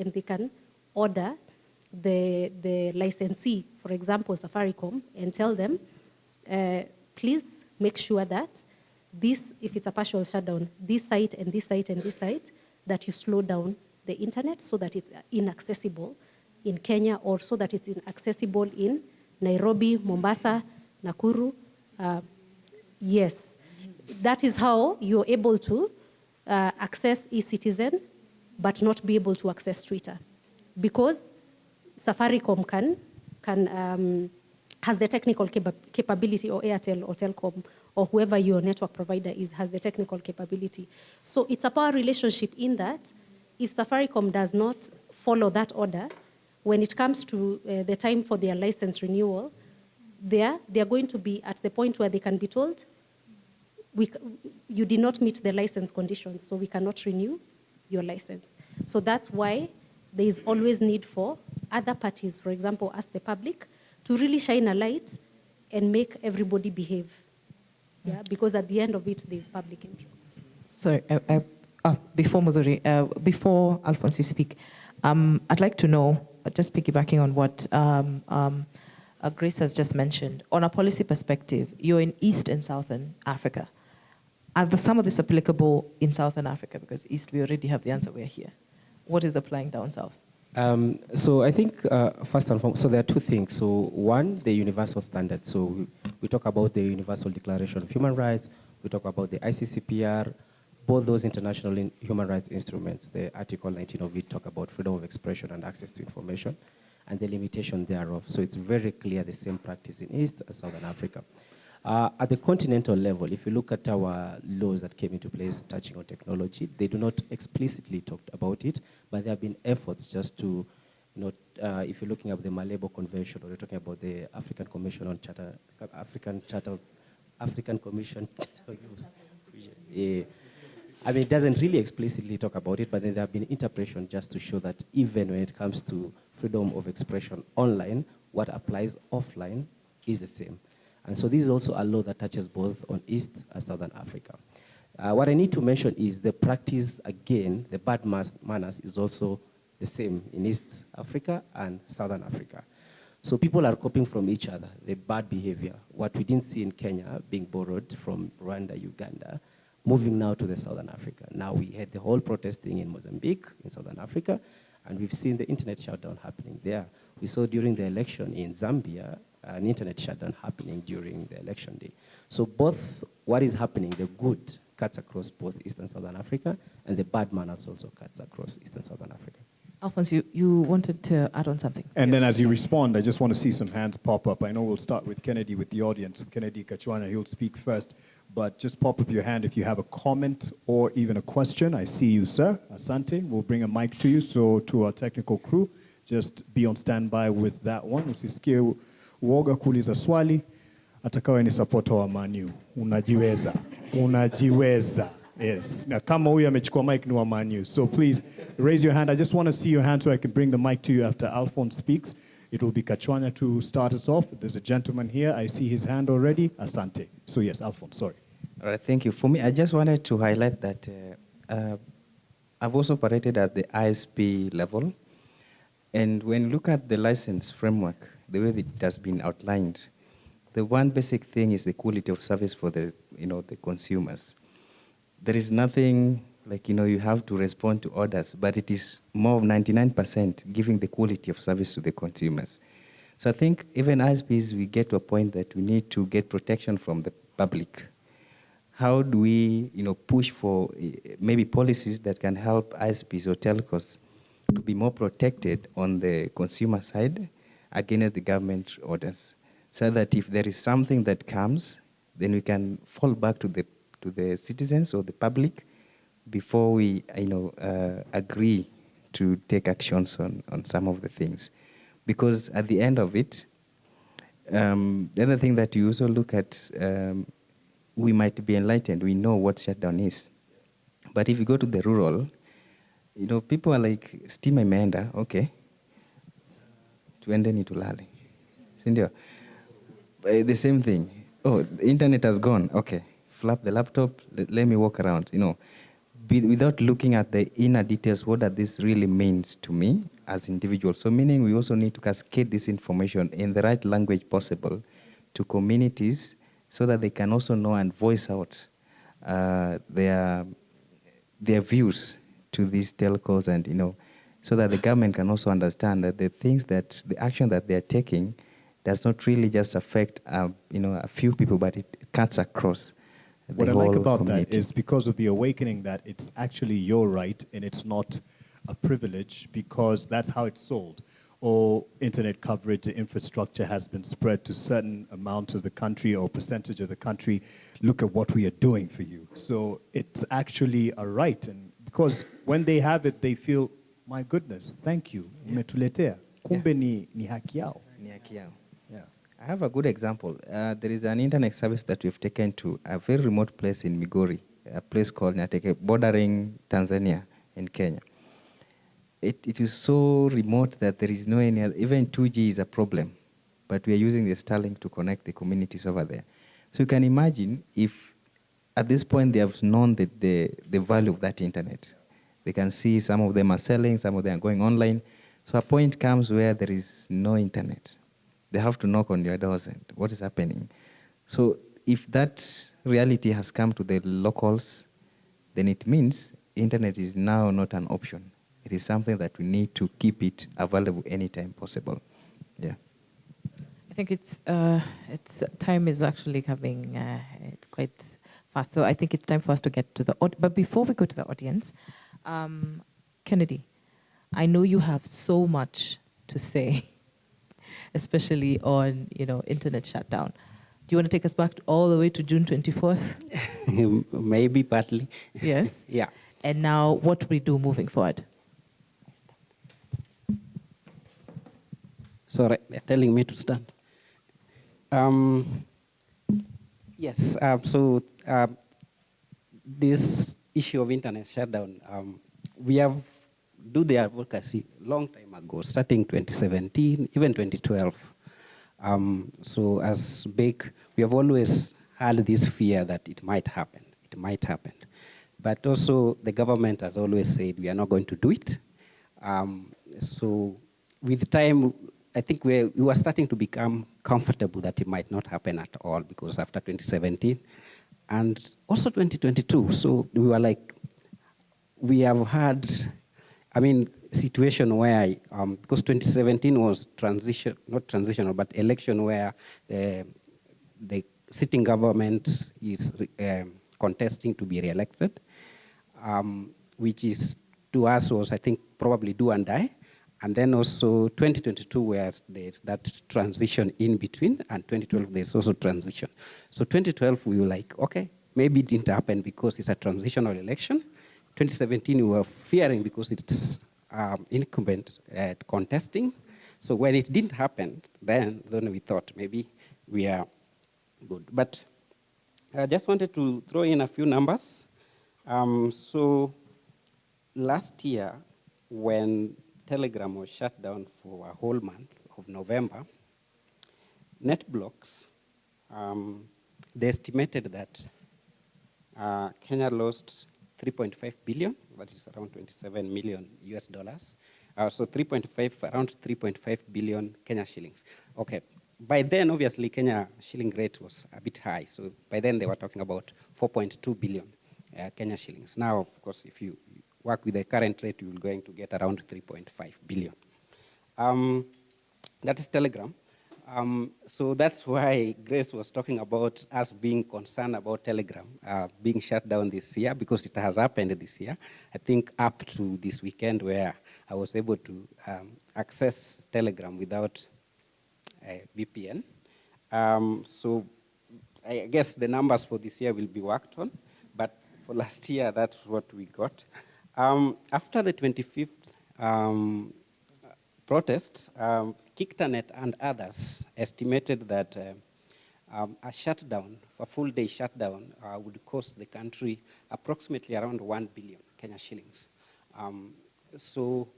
and they can order the licensee, for example, Safaricom, and tell them, please make sure that this, if it's a partial shutdown, this site and this site and this site, that you slow down the internet so that it's inaccessible in Kenya, or so that it's inaccessible in Nairobi, Mombasa, Nakuru. Yes, that is how you're able to access eCitizen, but not be able to access Twitter, because Safaricom has the technical capability, or Airtel or Telcom or whoever your network provider is has the technical capability. So it's a power relationship in that if Safaricom does not follow that order, when it comes to the time for their license renewal, they are going to be at the point where they can be told, you did not meet the license conditions, so we cannot renew your license. So that's why there is always need for other parties, for example, us, the public, to really shine a light and make everybody behave. Yeah, because at the end of it, there is public interest. Sorry, before Mudhuri, before Alphonse you speak, I'd like to know, just piggybacking on what Grace has just mentioned, on a policy perspective, you're in East and Southern Africa. Are some of this applicable in Southern Africa? Because East, we already have the answer, we're here. What is applying down South? So I think first and foremost, so there are two things. So one, the universal standard. So we talk about the Universal Declaration of Human Rights. We talk about the ICCPR. Both those international human rights instruments, the Article 19 of it talk about freedom of expression and access to information and the limitation thereof. So it's very clear the same practice in East as Southern Africa. At the continental level, if you look at our laws that came into place touching on technology, they do not explicitly talk about it, but there have been efforts just to, if you're looking at the Malabo Convention, or you're talking about the African Commission on Charter, African Commission, I mean, it doesn't really explicitly talk about it, but then there have been interpretations just to show that even when it comes to freedom of expression online, what applies offline is the same. And so this is also a law that touches both on East and Southern Africa. What I need to mention is the practice, again, the bad manners is also the same in East Africa and Southern Africa. So people are copying from each other, the bad behavior. What we didn't see in Kenya being borrowed from Rwanda, Uganda, moving now to the Southern Africa. Now we had the whole protesting in Mozambique, in Southern Africa, and we've seen the internet shutdown happening there. We saw during the election in Zambia, an internet shutdown happening during the election day. So both what is happening, the good cuts across both East and Southern Africa, and the bad manners also cuts across East and Southern Africa. Alphonse, you wanted to add on something. And then as you respond, I just want to see some hands pop up. I know we'll start with Kennedy, with the audience. Kennedy Kachwana, he'll speak first. But just pop up your hand if you have a comment or even a question. I see you, sir. Asante. We'll bring a mic to you. So to our technical crew, just be on standby with that one. Usisikie uoga kuuliza swali. Atakawe ni supporter wa Man U. Unajiweza. Unajiweza. Yes. Now, kama huyu amechukua mic ni wa Man U. So please raise your hand. I just want to see your hand so I can bring the mic to you after Alphonse speaks. It will be Kachwana to start us off. There's a gentleman here. I see his hand already. Asante. So yes, Alphonse, sorry. All right, thank you. For me, I just wanted to highlight that I've also operated at the ISP level. And when you look at the license framework, the way that it has been outlined, the one basic thing is the quality of service for the, the consumers. There is nothing like, you have to respond to orders, but it is more of 99% giving the quality of service to the consumers. So I think even ISPs, we get to a point that we need to get protection from the public. How do we, push for maybe policies that can help ISPs or telcos to be more protected on the consumer side against the government orders, so that if there is something that comes, then we can fall back to the citizens or the public before we, agree to take actions on some of the things. Because at the end of it, the other thing that you also look at, we might be enlightened, we know what shutdown is. But if you go to the rural, people are like, stima imeenda, okay, tuende nitulale. Sindio? The same thing. Oh, the internet has gone, okay, flap the laptop, let me walk around, without looking at the inner details, what that this really means to me as individuals. So meaning we also need to cascade this information in the right language possible to communities so that they can also know and voice out their views to these telcos, and so that the government can also understand that the action that they are taking does not really just affect a few people, but it cuts across the What I whole like about community. that is because of the awakening that it's actually your right and it's not a privilege, because that's how it's sold. Or internet coverage, the infrastructure has been spread to certain amount of the country or percentage of the country. Look at what we are doing for you. So it's actually a right, and because when they have it, they feel, my goodness, thank you, umetuletea. Kumbe ni haki yao. Ni haki yao. Yeah. I have a good example. There is an internet service that we've taken to a very remote place in Migori, a place called Nyateke, bordering Tanzania and Kenya. It is so remote that there is no any other, even 2G is a problem, but we are using the Starlink to connect the communities over there. So you can imagine if at this point they have known the value of that internet. They can see some of them are selling, some of them are going online. So a point comes where there is no internet. They have to knock on your doors and what is happening? So if that reality has come to the locals, then it means internet is now not an option. It is something that we need to keep it available anytime possible. Yeah. I think it's time is actually coming. It's quite fast, so I think it's time for us to get to the. But before we go to the audience, Kennedy, I know you have so much to say, especially on internet shutdown. Do you want to take us back all the way to June 24th? Maybe partly. Yes. Yeah. And now, what we do moving forward? Sorry, they're telling me to stand. Yes, so this issue of internet shutdown, we have do the advocacy long time ago, starting 2017, even 2012. So as big, we have always had this fear that it might happen. It might happen. But also the government has always said we are not going to do it. So with time, I think we were starting to become comfortable that it might not happen at all, because after 2017 and also 2022, so we were like, we have had, situation where, because 2017 was not transitional, but election where the sitting government is contesting to be re-elected, which is, to us, was, I think, probably do and die. And then also 2022, where there's that transition in between, and 2012, there's also transition. So 2012, we were like, okay, maybe it didn't happen because it's a transitional election. 2017, we were fearing because it's incumbent at contesting. So when it didn't happen, then we thought maybe we are good. But I just wanted to throw in a few numbers. So last year, when Telegram was shut down for a whole month of November, NetBlocks, they estimated that Kenya lost 3.5 billion, that is around 27 million US dollars. So around 3.5 billion Kenya shillings. Okay, by then, obviously, Kenya shilling rate was a bit high. So by then, they were talking about 4.2 billion Kenya shillings. Now, of course, if you work with the current rate, you're going to get around 3.5 billion. That is Telegram. So that's why Grace was talking about us being concerned about Telegram being shut down this year, because it has happened this year. I think up to this weekend, where I was able to access Telegram without a VPN. So I guess the numbers for this year will be worked on, but for last year, that's what we got. After the 25th protests, Kiktanet and others estimated that a shutdown, a full-day shutdown, would cost the country approximately around 1 billion Kenya shillings. So,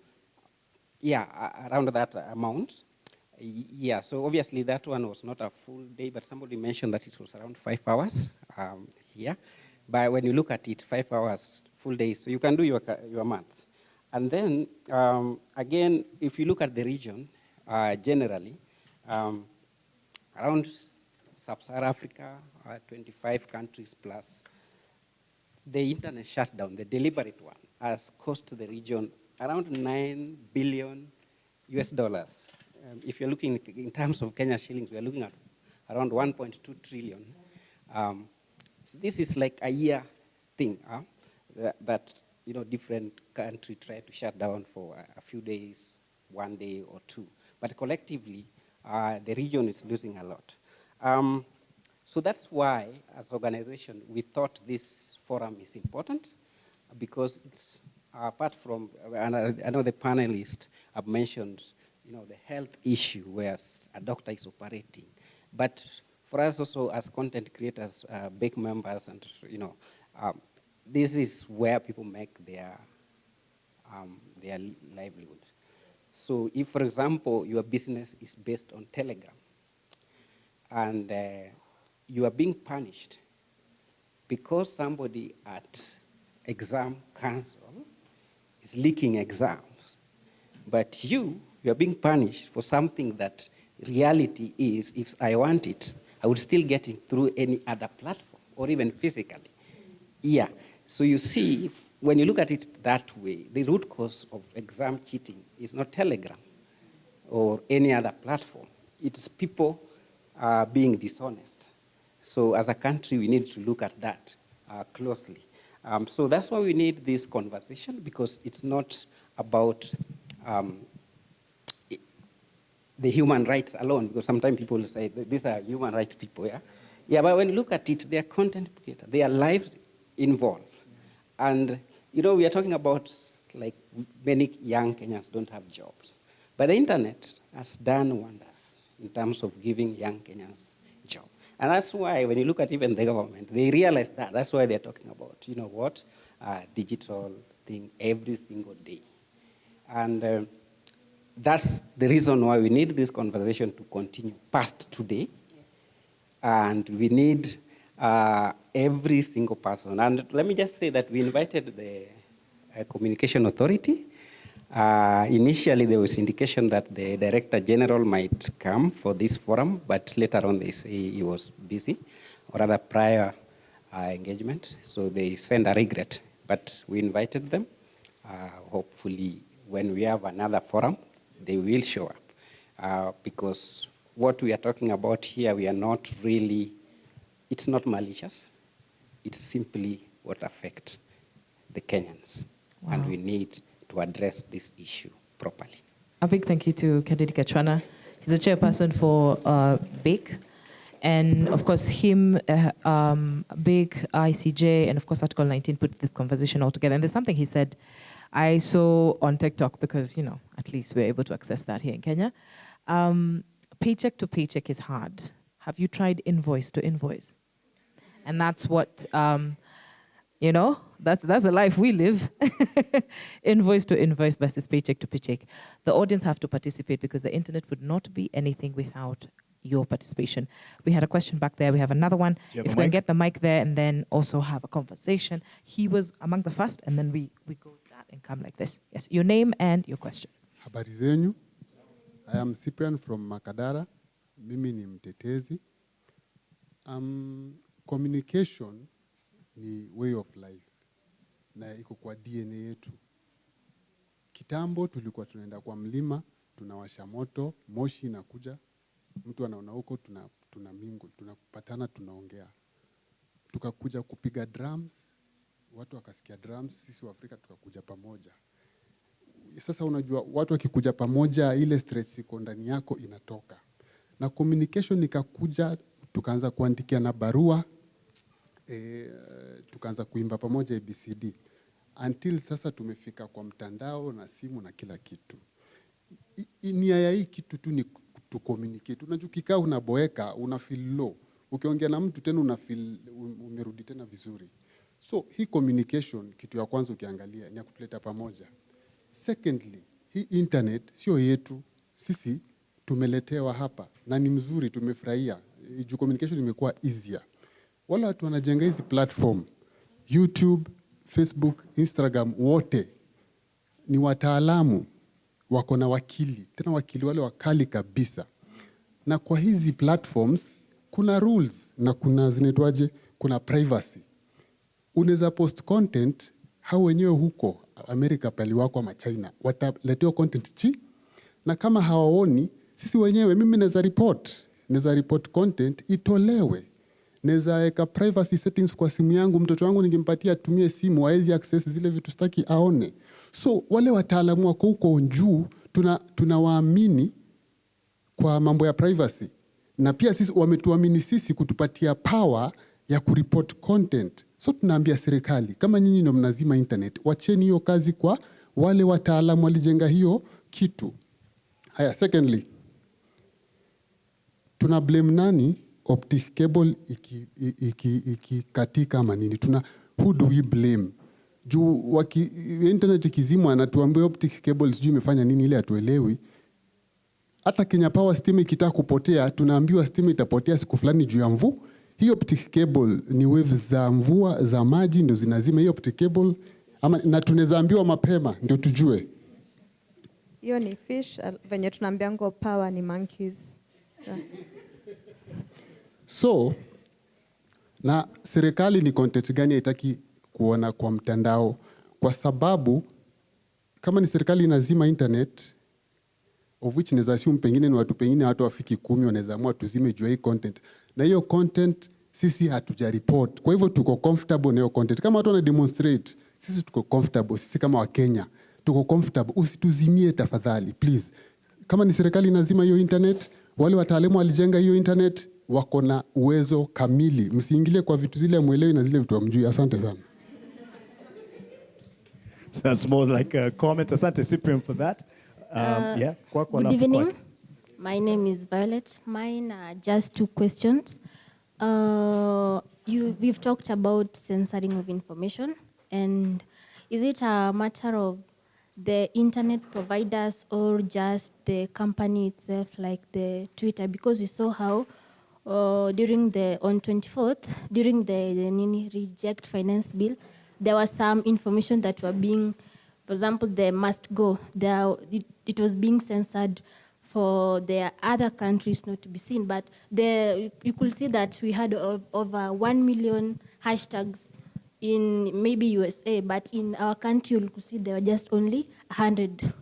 yeah, around that amount. Yeah, so obviously that one was not a full day, but somebody mentioned that it was around 5 hours here. But when you look at it, 5 hours full days. So you can do your maths. And then, again, if you look at the region, generally, around Sub-Saharan Africa, 25 countries plus, the internet shutdown, the deliberate one, has cost the region around $9 billion US. If you're looking in terms of Kenya shillings, we're looking at around 1.2 trillion. This is like a year thing that different countries try to shut down for a few days, 1 day or two. But collectively, the region is losing a lot. So that's why, as an organization, we thought this forum is important, because it's apart from, and I know the panelists have mentioned, the health issue where a doctor is operating. But for us also as content creators, big members, and this is where people make their livelihood. So if, for example, your business is based on Telegram, and you are being punished because somebody at exam council is leaking exams, but you are being punished for something that reality is, if I want it, I would still get it through any other platform, or even physically. Yeah, so you see, when you look at it that way, the root cause of exam cheating is not Telegram or any other platform. It's people being dishonest. So as a country, we need to look at that closely. So that's why we need this conversation, because it's not about the human rights alone, because sometimes people say these are human rights people, yeah? Yeah, but when you look at it, they are content creators. Their lives involved. And, we are talking about, like, many young Kenyans don't have jobs. But the internet has done wonders in terms of giving young Kenyans jobs. And that's why when you look at even the government, they realize that. That's why they're talking about, digital thing every single day. And that's the reason why we need this conversation to continue past today. And we need every single person. And let me just say that we invited the Communication Authority. Initially, there was indication that the Director General might come for this forum, but later on they say he was busy, or rather prior engagement. So they sent a regret, but we invited them. Hopefully, when we have another forum, they will show up. Because what we are talking about here, we are not really, it's not malicious. It's simply what affects the Kenyans. Wow. And we need to address this issue properly. A big thank you to Kennedy Kachwana. He's the chairperson for BIG. And of course, him, BIG, ICJ, and of course, Article 19 put this conversation all together. And there's something he said I saw on TikTok, because, at least we're able to access that here in Kenya. Paycheck to paycheck is hard. Have you tried invoice to invoice? And that's what, that's the life we live. Invoice to invoice versus paycheck to paycheck. The audience have to participate, because the internet would not be anything without your participation. We had a question back there. We have another one. If we can get the mic there, and then also have a conversation. He was among the first, and then we go with that and come like this. Yes, your name and your question. Habari zenyu. I am Cyprian from Makadara. Mimi ni mtetezi. Communication ni way of life, na iko kwa DNA yetu. Kitambo tulikuwa tunaenda kwa mlima, tunawasha moto, moshi inakuja, mtu anaona huko, tuna mingle, tunapatana, tunaongea. Tukakuja kupiga drums, watu wakasikia drums, sisi wa Afrika tukakuja pamoja. Sasa unajua, watu wakikuja pamoja, ile stress iko ndani yako inatoka. Na communication ikakuja, tukaanza kuandikia na barua, tukaanza kuimba pamoja ABCD. Until sasa tumefika kwa mtandao na simu na kila kitu. Nia ya hii kitu tu ni to communicate. Unajua ukikaa unaboeka, una feel low. Ukiongea na mtu tena una feel umerudi tena vizuri. So hii communication, kitu ya kwanza ukiangalia, ni ya kutuleta pamoja. Secondly, hii internet sio yetu. Sisi tumeletewa hapa na ni mzuri, tumefurahia. Communication imekuwa easier. Wala watu wanajenga hizi platform, YouTube, Facebook, Instagram, wote ni wataalamu, wako na wakili, tena wakili wale wakali kabisa. Na kwa hizi platforms kuna rules na kuna zinaitwaje, kuna privacy. Unaweza post content, hao wenyewe huko Amerika pali wako ama China wataletea content na kama hawaoni, sisi wenyewe, mimi naweza report content itolewe. Naweza weka privacy settings kwa simu yangu, mtoto wangu ningempatia atumie simu, hawezi access zile vitu sitaki aone. So wale wataalamu wako huko juu tunawaamini kwa mambo ya privacy. Na pia sisi wametuamini sisi kutupatia power ya kureport content. So tunaambia serikali, kama nyinyi ndio mnazima internet, wacheni hiyo kazi kwa wale wataalamu walijenga hiyo kitu. Haya, secondly, tuna blame nani? Optic cable ikikatika ama nini? Who do we blame? Juu internet ikizimwa anatuambia optic cable sijui imefanya nini ile atuelewi. Hata Kenya Power stima ikitaka kupotea, tunaambiwa stima itapotea siku fulani juu ya mvua. Hiyo optic cable ni waves za mvua za maji ndio zinazima hiyo optic cable, na tunaweza ambiwa mapema ndio tujue. Hiyo ni fish, venye tunaambiango power ni monkeys. So na serikali ni content gani haitaki kuona kwa mtandao? Kwa sababu kama ni serikali inazima internet, of which naweza assume pengine ni watu wafiki 10 wanaweza amua tuzime juu hii content. Na hiyo content sisi hatujareport. Kwa hivyo tuko comfortable na hiyo content. Kama watu wana demonstrate, sisi tuko comfortable. Sisi kama Wakenya tuko comfortable. Usituzimie tafadhali, please. Kama ni serikali inazima hiyo internet, wale wataalamu walijenga hiyo internet wako na uwezo kamili. Msiingilie kwa vitu zile muelewi na zile vitu hamjui. Asante sana. Sounds more like a comment. Asante Cyprian for that. Yeah. Good evening. My name is Violet. Mine are just 2 questions. We've talked about censoring of information, and is it a matter of the internet providers or just the company itself, like the Twitter? Because we saw how on 24th, during the reject finance bill, there was some information that were being, for example, the must go. It was being censored for the other countries not to be seen. But you could see that we had over 1 million hashtags in maybe USA, but in our country, you could see there were just only 100.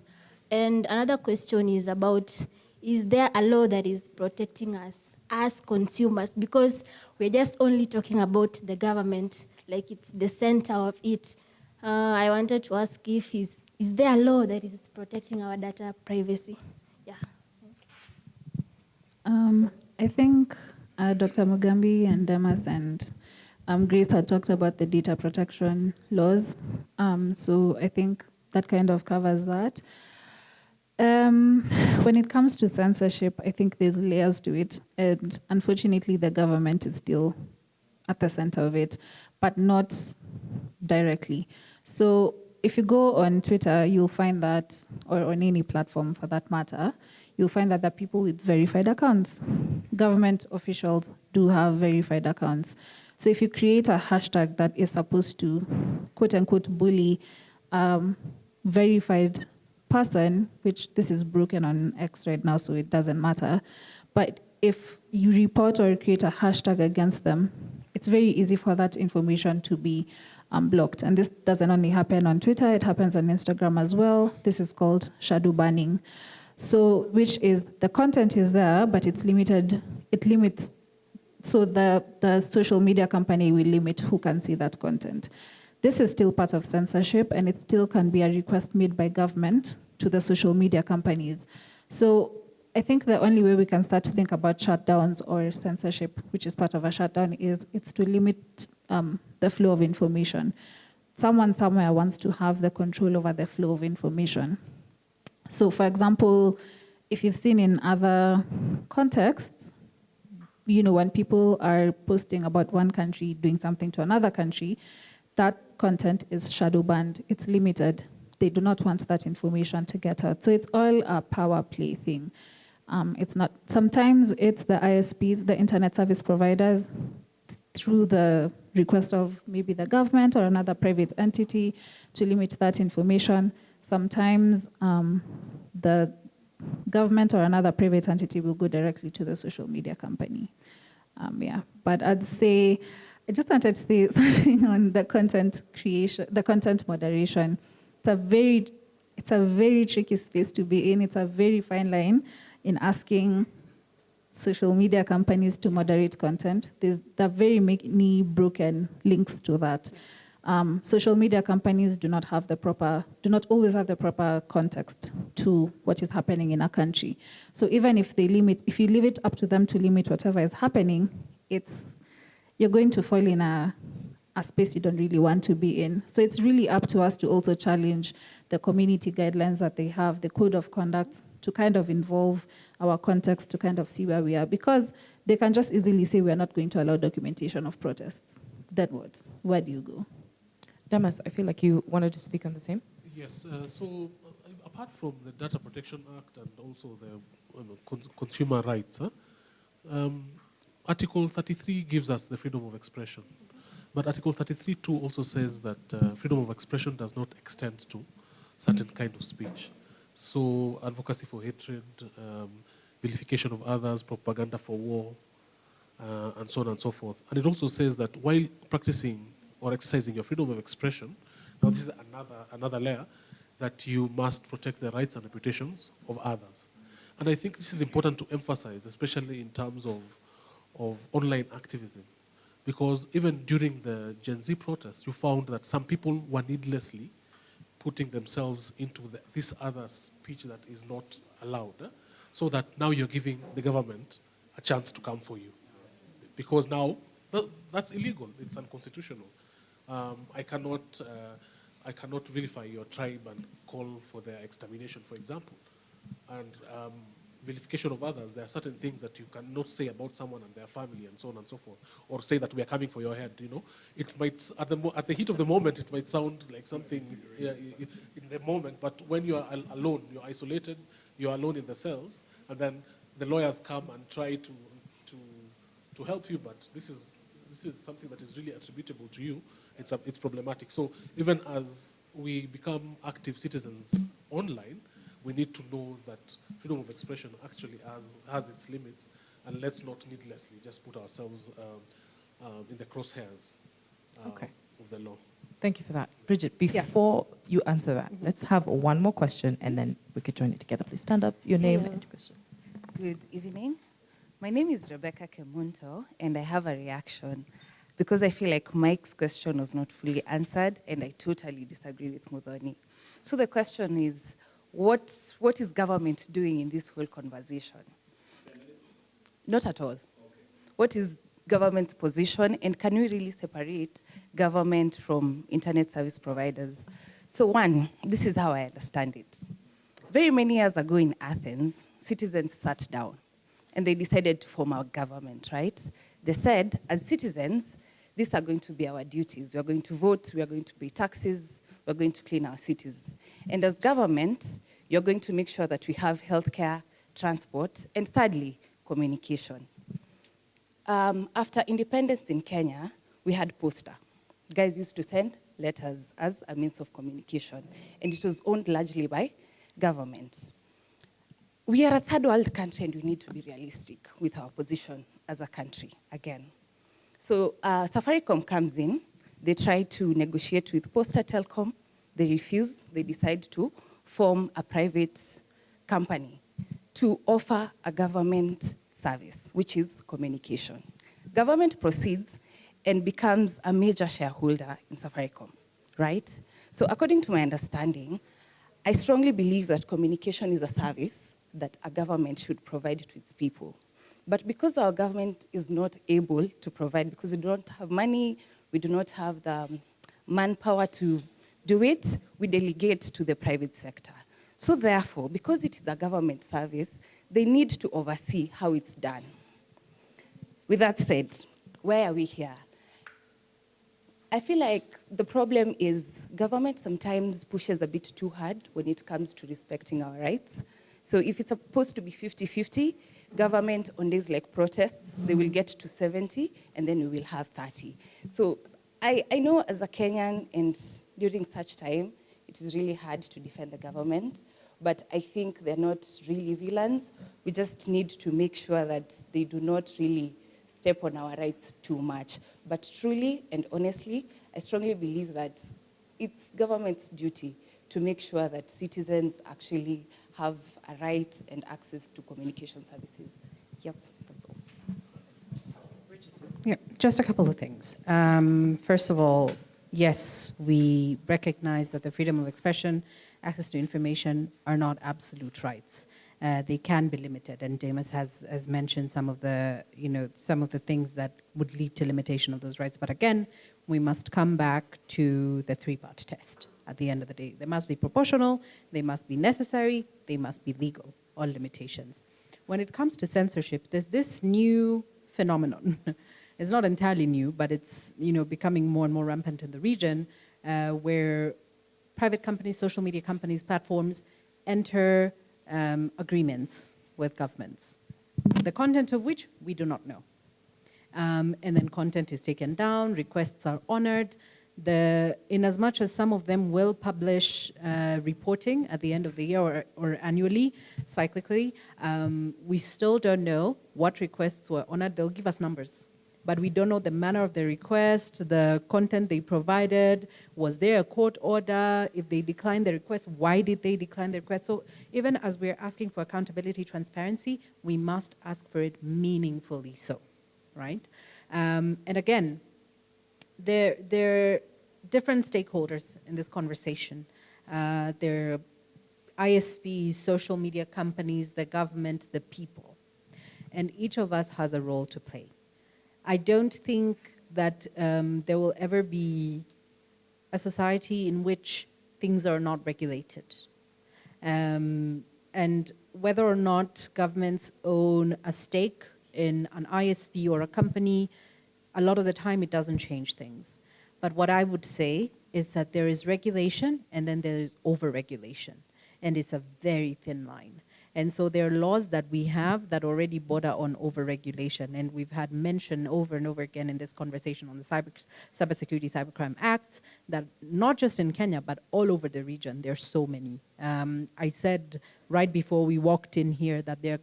And another question is about, is there a law that is protecting us as consumers? Because we're just only talking about the government, like it's the center of it. I wanted to ask if is there a law that is protecting our data privacy? Yeah. I think Dr. Mugambi and Demas and Grace had talked about the data protection laws. So I think that kind of covers that. When it comes to censorship, I think there's layers to it. And unfortunately, the government is still at the center of it, but not directly. So if you go on Twitter, you'll find that, or on any platform for that matter, you'll find that there are people with verified accounts. Government officials do have verified accounts. So if you create a hashtag that is supposed to, quote unquote, bully verified person, which this is broken on X right now, so it doesn't matter. But if you report or create a hashtag against them, it's very easy for that information to be blocked. And this doesn't only happen on Twitter, it happens on Instagram as well. This is called shadow banning. So, which is, the content is there, but it's limited, it limits, so the social media company will limit who can see that content. This is still part of censorship, and it still can be a request made by government to the social media companies. So I think the only way we can start to think about shutdowns or censorship, which is part of a shutdown, is it's to limit the flow of information. Someone somewhere wants to have the control over the flow of information. So for example, if you've seen in other contexts, you know, when people are posting about one country doing something to another country, that content is shadow banned. It's limited. They do not want that information to get out. So it's all a power play thing. It's not, sometimes it's the ISPs, the internet service providers. through the request of maybe the government or another private entity to limit that information. Sometimes the government or another private entity will go directly to the social media company. But I'd say, I just wanted to say something on the content creation, the content moderation. It's a very tricky space to be in. It's a very fine line in asking social media companies to moderate content. There are very many broken links to that. Social media companies do not always have the proper context to what is happening in a country. So even if you leave it up to them to limit whatever is happening, you're going to fall in a space you don't really want to be in. So it's really up to us to also challenge the community guidelines that they have, the code of conduct, to kind of involve our context to kind of see where we are. Because they can just easily say we're not going to allow documentation of protests. Then what? Where do you go? Damas, I feel like you wanted to speak on the same. Yes, so apart from the Data Protection Act and also the consumer rights, Article 33 gives us the freedom of expression. But Article 33.2 also says that freedom of expression does not extend to certain kind of speech. So advocacy for hatred, vilification of others, propaganda for war, and so on and so forth. And it also says that while practicing or exercising your freedom of expression, now this is another layer, that you must protect the rights and reputations of others. And I think this is important to emphasize, especially in terms of online activism. Because even during the Gen Z protests, you found that some people were needlessly putting themselves into this other speech that is not allowed, so that now you're giving the government a chance to come for you. Because now, that's illegal, it's unconstitutional. I cannot vilify your tribe and call for their extermination, for example. And vilification of others, there are certain things that you cannot say about someone and their family and so on and so forth, or say that we are coming for your head, you know. It might, at the heat of the moment, it might sound like something in the moment, but when you are alone, you're isolated, you're alone in the cells, and then the lawyers come and try to help you, but this is something that is really attributable to you. It's problematic. So even as we become active citizens online, we need to know that freedom of expression actually has its limits, and let's not needlessly just put ourselves in the crosshairs of the law. Thank you for that. Bridget, before you answer that, let's have one more question, and then we could join it together. Please stand up, your name and your question. Good evening. My name is Rebecca Kemunto, and I have a reaction because I feel like Mike's question was not fully answered, and I totally disagree with Muthoni. So the question is, what is government doing in this whole conversation? Not at all. Okay. What is government's position, and can we really separate government from internet service providers? So one, this is how I understand it. Very many years ago in Athens, citizens sat down and they decided to form our government, right? They said, as citizens, these are going to be our duties. We are going to vote, we are going to pay taxes, we're going to clean our cities. And as government, you're going to make sure that we have healthcare, transport, and thirdly, communication. After independence in Kenya, we had posta. Guys used to send letters as a means of communication, and it was owned largely by government. We are a third world country, and we need to be realistic with our position as a country, again. So Safaricom comes in, they try to negotiate with Posta Telecom, they refuse, they decide to form a private company to offer a government service, which is communication. Government proceeds and becomes a major shareholder in Safaricom, right? So according to my understanding, I strongly believe that communication is a service that a government should provide to its people. But because our government is not able to provide, because we don't have money, we do not have the manpower to do it, we delegate to the private sector. So therefore, because it is a government service, they need to oversee how it's done. With that said, where are we here? I feel like the problem is government sometimes pushes a bit too hard when it comes to respecting our rights. So if it's supposed to be 50-50, government on days like protests, they will get to 70 and then we will have 30. So I know as a Kenyan and during such time, it is really hard to defend the government, but I think they're not really villains. We just need to make sure that they do not really step on our rights too much. But truly and honestly, I strongly believe that it's government's duty to make sure that citizens actually have a right and access to communication services. Yep, that's all. Yeah, just a couple of things. First of all, yes, we recognize that the freedom of expression, access to information are not absolute rights. They can be limited, and Damas has mentioned some of the things that would lead to limitation of those rights. But again, we must come back to the three-part test. At the end of the day, they must be proportional, they must be necessary, they must be legal, all limitations. When it comes to censorship, there's this new phenomenon. It's not entirely new, but it's becoming more and more rampant in the region, where private companies, social media companies, platforms enter agreements with governments, the content of which we do not know. And then content is taken down, requests are honored. In as much as some of them will publish reporting at the end of the year or annually, cyclically, we still don't know what requests were honored. They'll give us numbers, but we don't know the manner of the request, the content they provided, was there a court order? If they declined the request, why did they decline the request? So even as we're asking for accountability, transparency, we must ask for it meaningfully so, right? And again, there are different stakeholders in this conversation. There are ISPs, social media companies, the government, the people. And each of us has a role to play. I don't think that there will ever be a society in which things are not regulated. And whether or not governments own a stake in an ISP or a company, a lot of the time it doesn't change things. But what I would say is that there is regulation and then there is over-regulation. And it's a very thin line. And so there are laws that we have that already border on over-regulation. And we've had mention over and over again in this conversation on the Cybersecurity Cybercrime Act that not just in Kenya, but all over the region, there are so many. I said right before we walked in here that there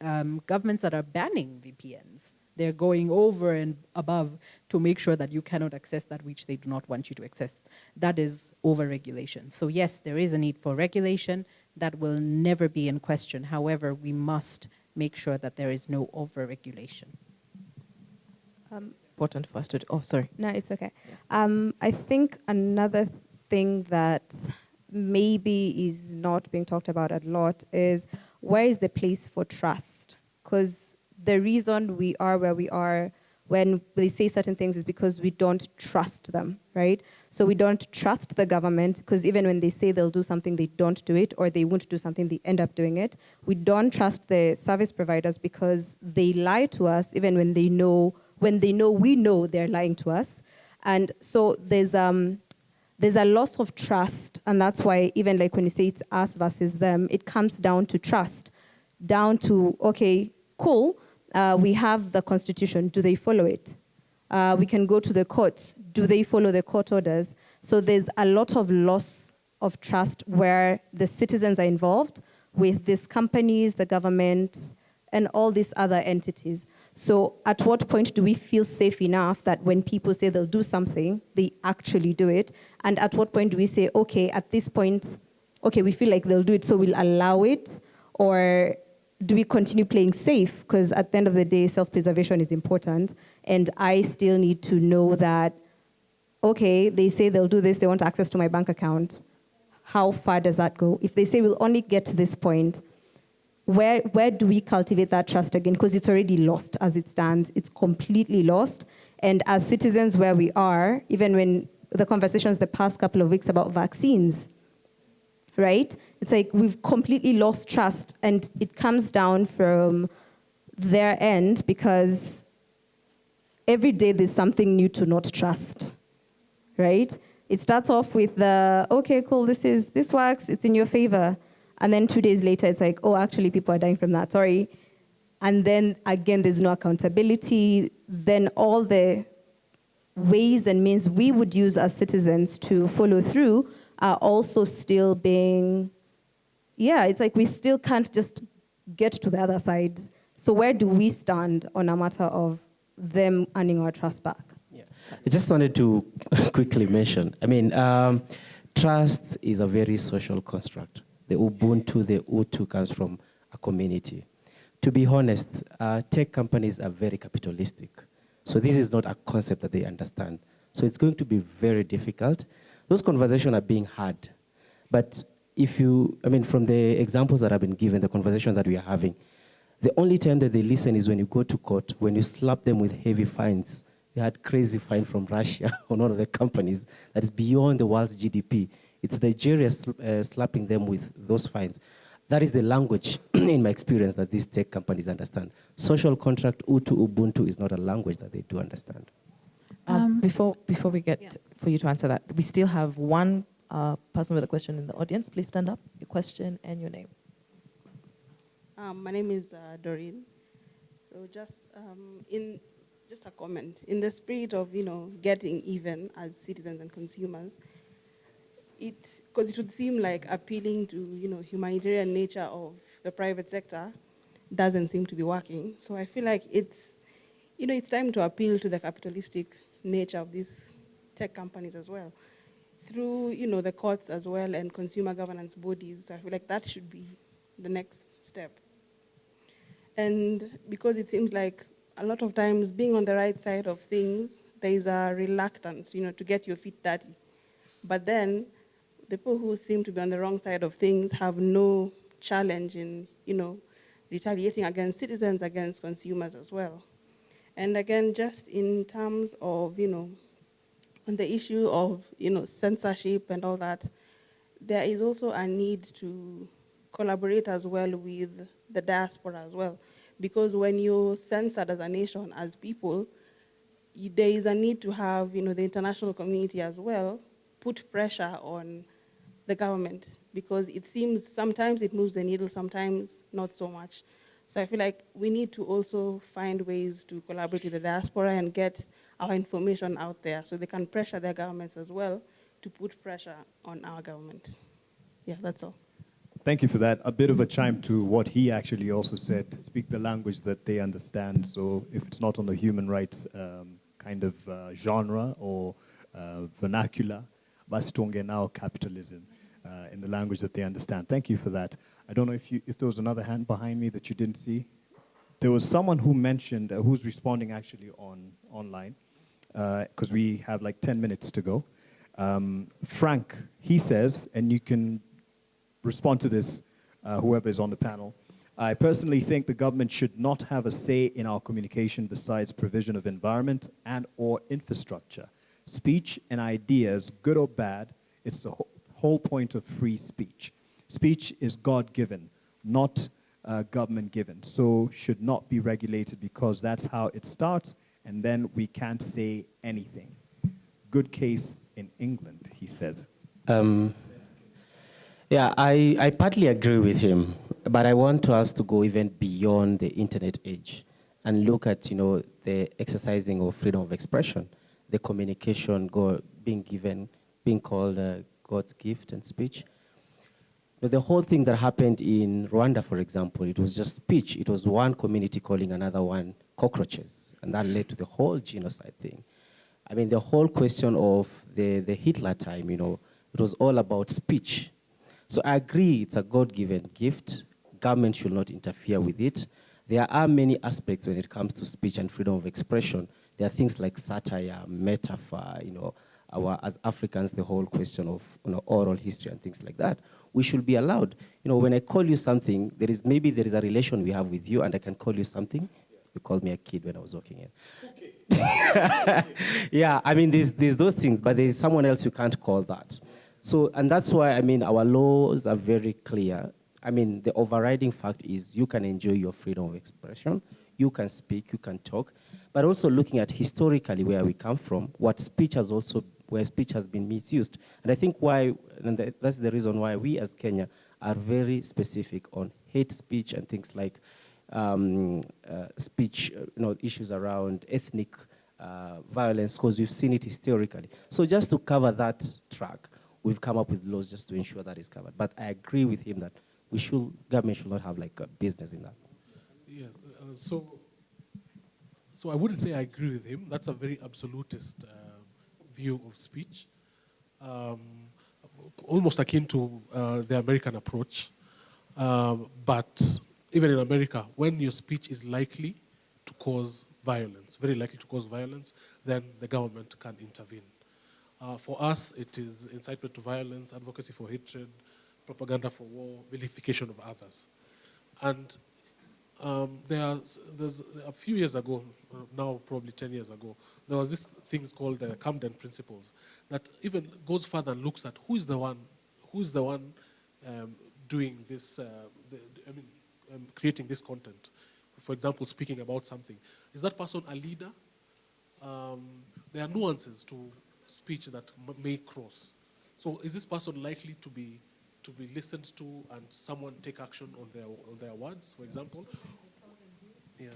are governments that are banning VPNs. They're going over and above to make sure that you cannot access that which they do not want you to access. That is over-regulation. So yes, there is a need for regulation. That will never be in question. However, we must make sure that there is no over-regulation. Important for us to do. Oh, sorry. No, it's okay. Yes. I think another thing that maybe is not being talked about a lot is where is the place for trust? Because the reason we are where we are when they say certain things is because we don't trust them, right? So we don't trust the government because even when they say they'll do something, they don't do it, or they won't do something, they end up doing it. We don't trust the service providers because they lie to us even when they know we know they're lying to us. And so there's a loss of trust, and that's why even like when you say it's us versus them, it comes down to trust, down to, okay, cool, we have the Constitution. Do they follow it? We can go to the courts. Do they follow the court orders? So there's a lot of loss of trust where the citizens are involved with these companies, the government, and all these other entities. So at what point do we feel safe enough that when people say they'll do something, they actually do it? And at what point do we say, okay, at this point, okay, we feel like they'll do it, so we'll allow it? Or do we continue playing safe? Because at the end of the day, self-preservation is important. And I still need to know that, okay, they say they'll do this, they want access to my bank account. How far does that go? If they say we'll only get to this point, where do we cultivate that trust again? Because it's already lost as it stands. It's completely lost. And as citizens where we are, even when the conversations the past couple of weeks about vaccines, right? It's like we've completely lost trust, and it comes down from their end because every day there's something new to not trust, right? It starts off with the, okay, cool, this works, it's in your favor. And then 2 days later, it's like, oh, actually, people are dying from that. Sorry. and then again, there's no accountability, then all the ways and means we would use as citizens to follow through are also still being, it's like we still can't just get to the other side. So where do we stand on a matter of them earning our trust back? I just wanted to quickly mention, trust is a very social construct. The Ubuntu, the Utu comes from a community. To be honest, tech companies are very capitalistic. So this is not a concept that they understand. So it's going to be very difficult. Those conversations are being had. But if you, from the examples that have been given, the conversation that we are having, the only time that they listen is when you go to court, when you slap them with heavy fines. We had crazy fine from Russia on one of the companies that is beyond the world's GDP. It's Nigeria slapping them with those fines. That is the language, in my experience, that these tech companies understand. Social contract, Utu, Ubuntu, is not a language that they do understand. Before we get for you to answer that, we still have one person with a question in the audience. Please stand up, your question and your name. My name is Doreen. So just a comment. In the spirit of, getting even as citizens and consumers, because it would seem like appealing to, humanitarian nature of the private sector doesn't seem to be working. So I feel like it's time to appeal to the capitalistic nature of these tech companies as well, through, the courts as well and consumer governance bodies. So I feel like that should be the next step. And because it seems like a lot of times being on the right side of things, there is a reluctance, to get your feet dirty. But then the people who seem to be on the wrong side of things have no challenge in, retaliating against citizens, against consumers as well. And again, just in terms of, on the issue of, censorship and all that, there is also a need to collaborate as well with the diaspora as well. Because when you're censored as a nation, as people, there is a need to have, the international community as well put pressure on the government, because it seems sometimes it moves the needle, sometimes not so much. So I feel like we need to also find ways to collaborate with the diaspora and get our information out there so they can pressure their governments as well to put pressure on our government. Yeah, that's all. Thank you for that. A bit of a chime to what he actually also said, speak the language that they understand. So if it's not on the human rights genre or vernacular, basi tuongee nao capitalism in the language that they understand. Thank you for that. I don't know if there was another hand behind me that you didn't see. There was someone who mentioned, who's responding actually online, because we have like 10 minutes to go. Frank, he says, and you can respond to this, whoever is on the panel. I personally think the government should not have a say in our communication besides provision of environment and or infrastructure. Speech and ideas, good or bad, it's the whole point of free speech. Speech is God-given, not government-given, so should not be regulated because that's how it starts, and then we can't say anything. Good case in England, he says. Yeah, I partly agree with him, but I want us to go even beyond the internet age and look at, the exercising of freedom of expression, the communication being called God's gift and speech. The whole thing that happened in Rwanda, for example, it was just speech. It was one community calling another one cockroaches, and that led to the whole genocide thing. The whole question of the Hitler time, it was all about speech. So I agree it's a God-given gift. Government should not interfere with it. There are many aspects when it comes to speech and freedom of expression. There are things like satire, metaphor, as Africans, the whole question of oral history and things like that. We should be allowed. When I call you something, there is a relation we have with you, and I can call you something. You called me a kid when I was walking in. Okay. Yeah, there's those things, but there is someone else you can't call that. So, and that's why, our laws are very clear. The overriding fact is you can enjoy your freedom of expression, you can speak, you can talk, but also looking at historically where we come from, where speech has been misused. And I think that's the reason why we as Kenya are very specific on hate speech and things like speech, issues around ethnic violence, because we've seen it historically. So just to cover that track, we've come up with laws just to ensure that is covered. But I agree with him that government should not have like a business in that. Yeah, so I wouldn't say I agree with him. That's a very absolutist view of speech, almost akin to the American approach. But even in America, when your speech is likely to cause violence, very likely to cause violence, then the government can intervene. For us, it is incitement to violence, advocacy for hatred, propaganda for war, vilification of others. And there's a few years ago, now probably 10 years ago, there was this thing called the Camden Principles that even goes further and looks at who is the one doing this, creating this content. For example, speaking about something. Is that person a leader? There are nuances to speech that may cross. So is this person likely to be listened to and someone take action on their words, for example? Yeah.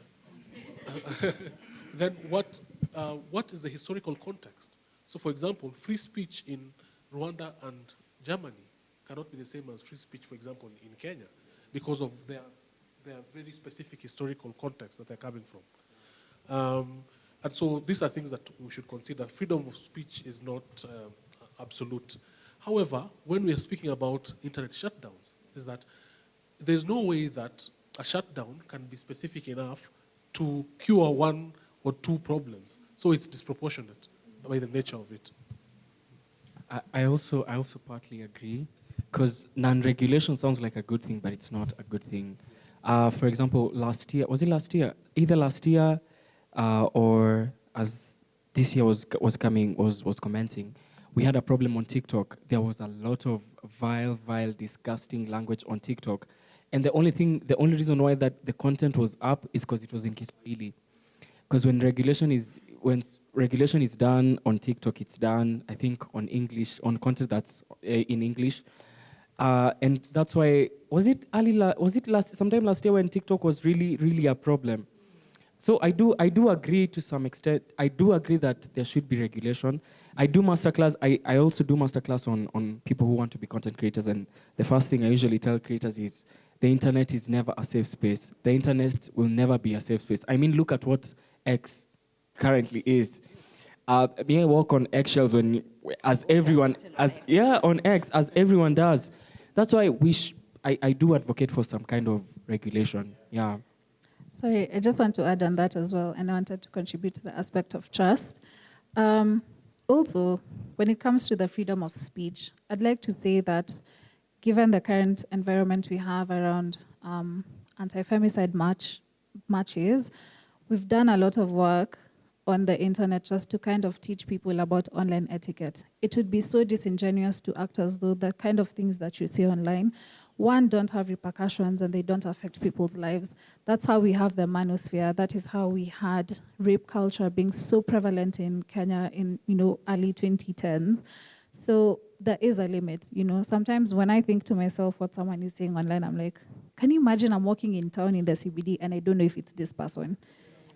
Then what is the historical context? So for example, free speech in Rwanda and Germany cannot be the same as free speech, for example, in Kenya, because of their very specific historical context that they're coming from. And so these are things that we should consider. Freedom of speech is not absolute. However, when we are speaking about internet shutdowns, is that there's no way that a shutdown can be specific enough to cure one or two problems. So it's disproportionate by the nature of it. I also partly agree, because non-regulation sounds like a good thing, but it's not a good thing. For example, last year, was it last year? Either last year or as this year was commencing, we had a problem on TikTok. There was a lot of vile, disgusting language on TikTok. And the only reason why that the content was up is because it was in Kiswahili. Because when regulation is done on TikTok, it's done, I think, on English, on content that's in English. And that's why, sometime last year when TikTok was really a problem? So I do agree to some extent. I do agree that there should be regulation. I do masterclass. I also do masterclass on people who want to be content creators. And the first thing I usually tell creators is the internet is never a safe space. The internet will never be a safe space. I mean, look at what X currently is. Being walk on eggshells on X, as everyone does. That's why I do advocate for some kind of regulation. Yeah. Sorry, I just want to add on that as well, and I wanted to contribute to the aspect of trust. Also, when it comes to the freedom of speech, I'd like to say that given the current environment we have around anti-femicide marches, we've done a lot of work on the internet just to kind of teach people about online etiquette. It would be so disingenuous to act as though the kind of things that you see online, one, don't have repercussions and they don't affect people's lives. That's how we have the manosphere. That is how we had rape culture being so prevalent in Kenya in early 2010s. So there is a limit. Sometimes when I think to myself what someone is saying online, I'm like, can you imagine I'm walking in town in the CBD and I don't know if it's this person?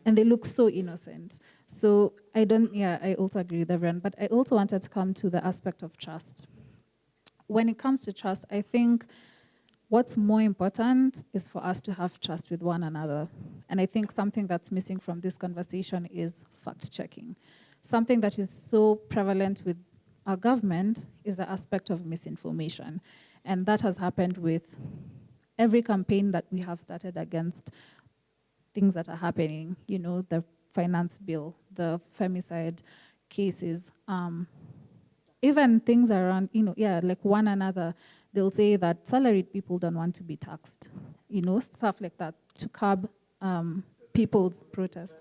And they look so innocent. So I also agree with everyone, but I also wanted to come to the aspect of trust. When it comes to trust, I think what's more important is for us to have trust with one another. And I think something that's missing from this conversation is fact-checking. Something that is so prevalent with our government is the aspect of misinformation. And that has happened with every campaign that we have started against things that are happening, the finance bill, the femicide cases, even things around, like one another. They'll say that salaried people don't want to be taxed, stuff like that, to curb people's protest.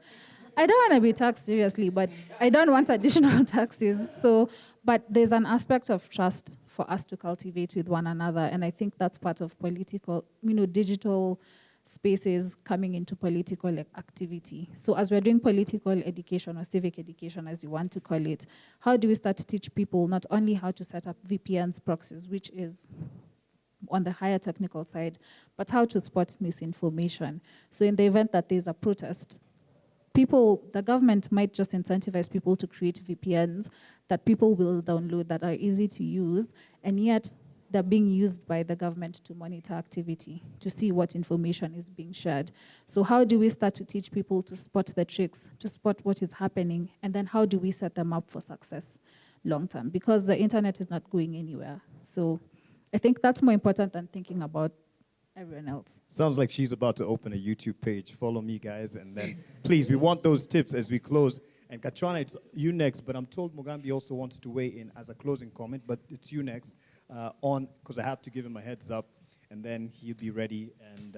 I don't want to be taxed seriously, but I don't want additional taxes. But there's an aspect of trust for us to cultivate with one another, and I think that's part of political, digital spaces coming into political activity. So as we're doing political education or civic education, as you want to call it, how do we start to teach people not only how to set up VPNs, proxies, which is on the higher technical side, but how to spot misinformation. So in the event that there's a protest, the government might just incentivize people to create VPNs that people will download that are easy to use, and yet they're being used by the government to monitor activity, to see what information is being shared. So how do we start to teach people to spot the tricks, to spot what is happening, and then how do we set them up for success long term? Because the internet is not going anywhere. So I think that's more important than thinking about everyone else. Sounds like she's about to open a YouTube page. Follow me, guys, and then please, we want those tips as we close. And Kachwana, it's you next, but I'm told Mugambi also wants to weigh in as a closing comment, but it's you next because I have to give him a heads up, and then he'll be ready and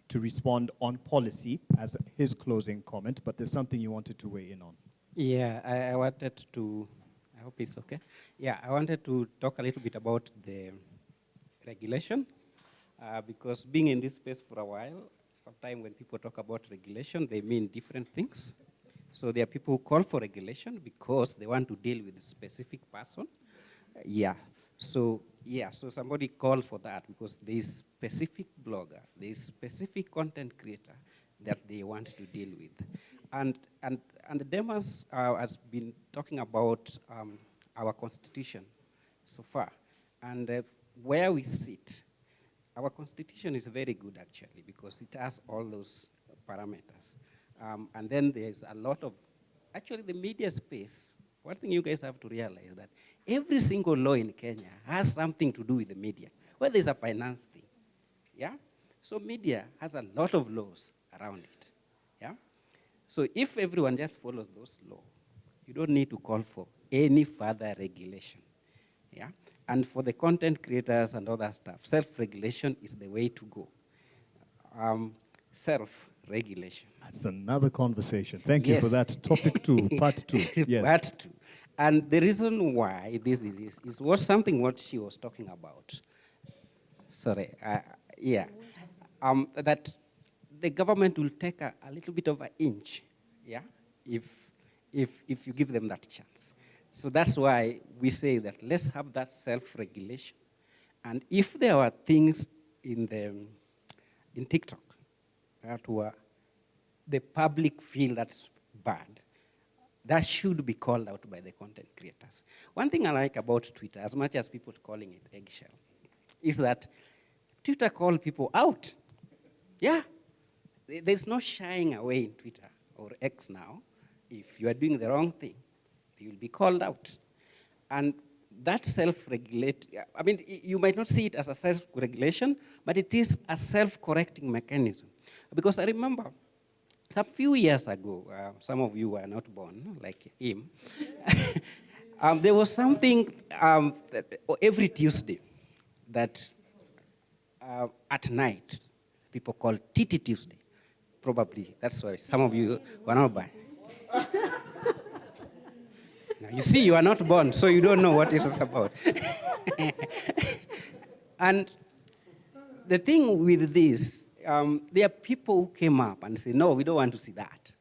to respond on policy as his closing comment, but there's something you wanted to weigh in on. Yeah, I wanted to, I hope it's okay. Yeah, I wanted to talk a little bit about the regulation. Because being in this space for a while, sometimes when people talk about regulation, they mean different things. So there are people who call for regulation because they want to deal with a specific person. So somebody called for that because there is specific blogger, there is specific content creator that they want to deal with. And Demas has been talking about our constitution so far and where we sit. Our constitution is very good, actually, because it has all those parameters. And then there's a lot of, actually, the media space. One thing you guys have to realize that every single law in Kenya has something to do with the media, whether it's a finance thing. Yeah? So media has a lot of laws around it. Yeah? So if everyone just follows those laws, you don't need to call for any further regulation. Yeah? And for the content creators and other stuff, self-regulation is the way to go. Self-regulation. That's another conversation. Thank you for that. Topic 2, part 2. Yes. Part 2. And the reason why this is what she was talking about. Sorry. That the government will take a little bit of an inch, yeah, if you give them that chance. So that's why we say that let's have that self-regulation. And if there are things in TikTok that were the public feel that's bad, that should be called out by the content creators. One thing I like about Twitter, as much as people calling it eggshell, is that Twitter call people out. Yeah. There's no shying away in Twitter or X now. If you are doing the wrong thing, you will be called out. And that self-regulate, I mean, you might not see it as a self-regulation, but it is a self-correcting mechanism. Because I remember a few years ago, some of you were not born, like him, there was something every Tuesday that at night, people call Titi Tuesday. Probably, that's why some of you were not born. Now, you see, you are not born, so you don't know what it was about. And the thing with this, there are people who came up and said, no, we don't want to see that.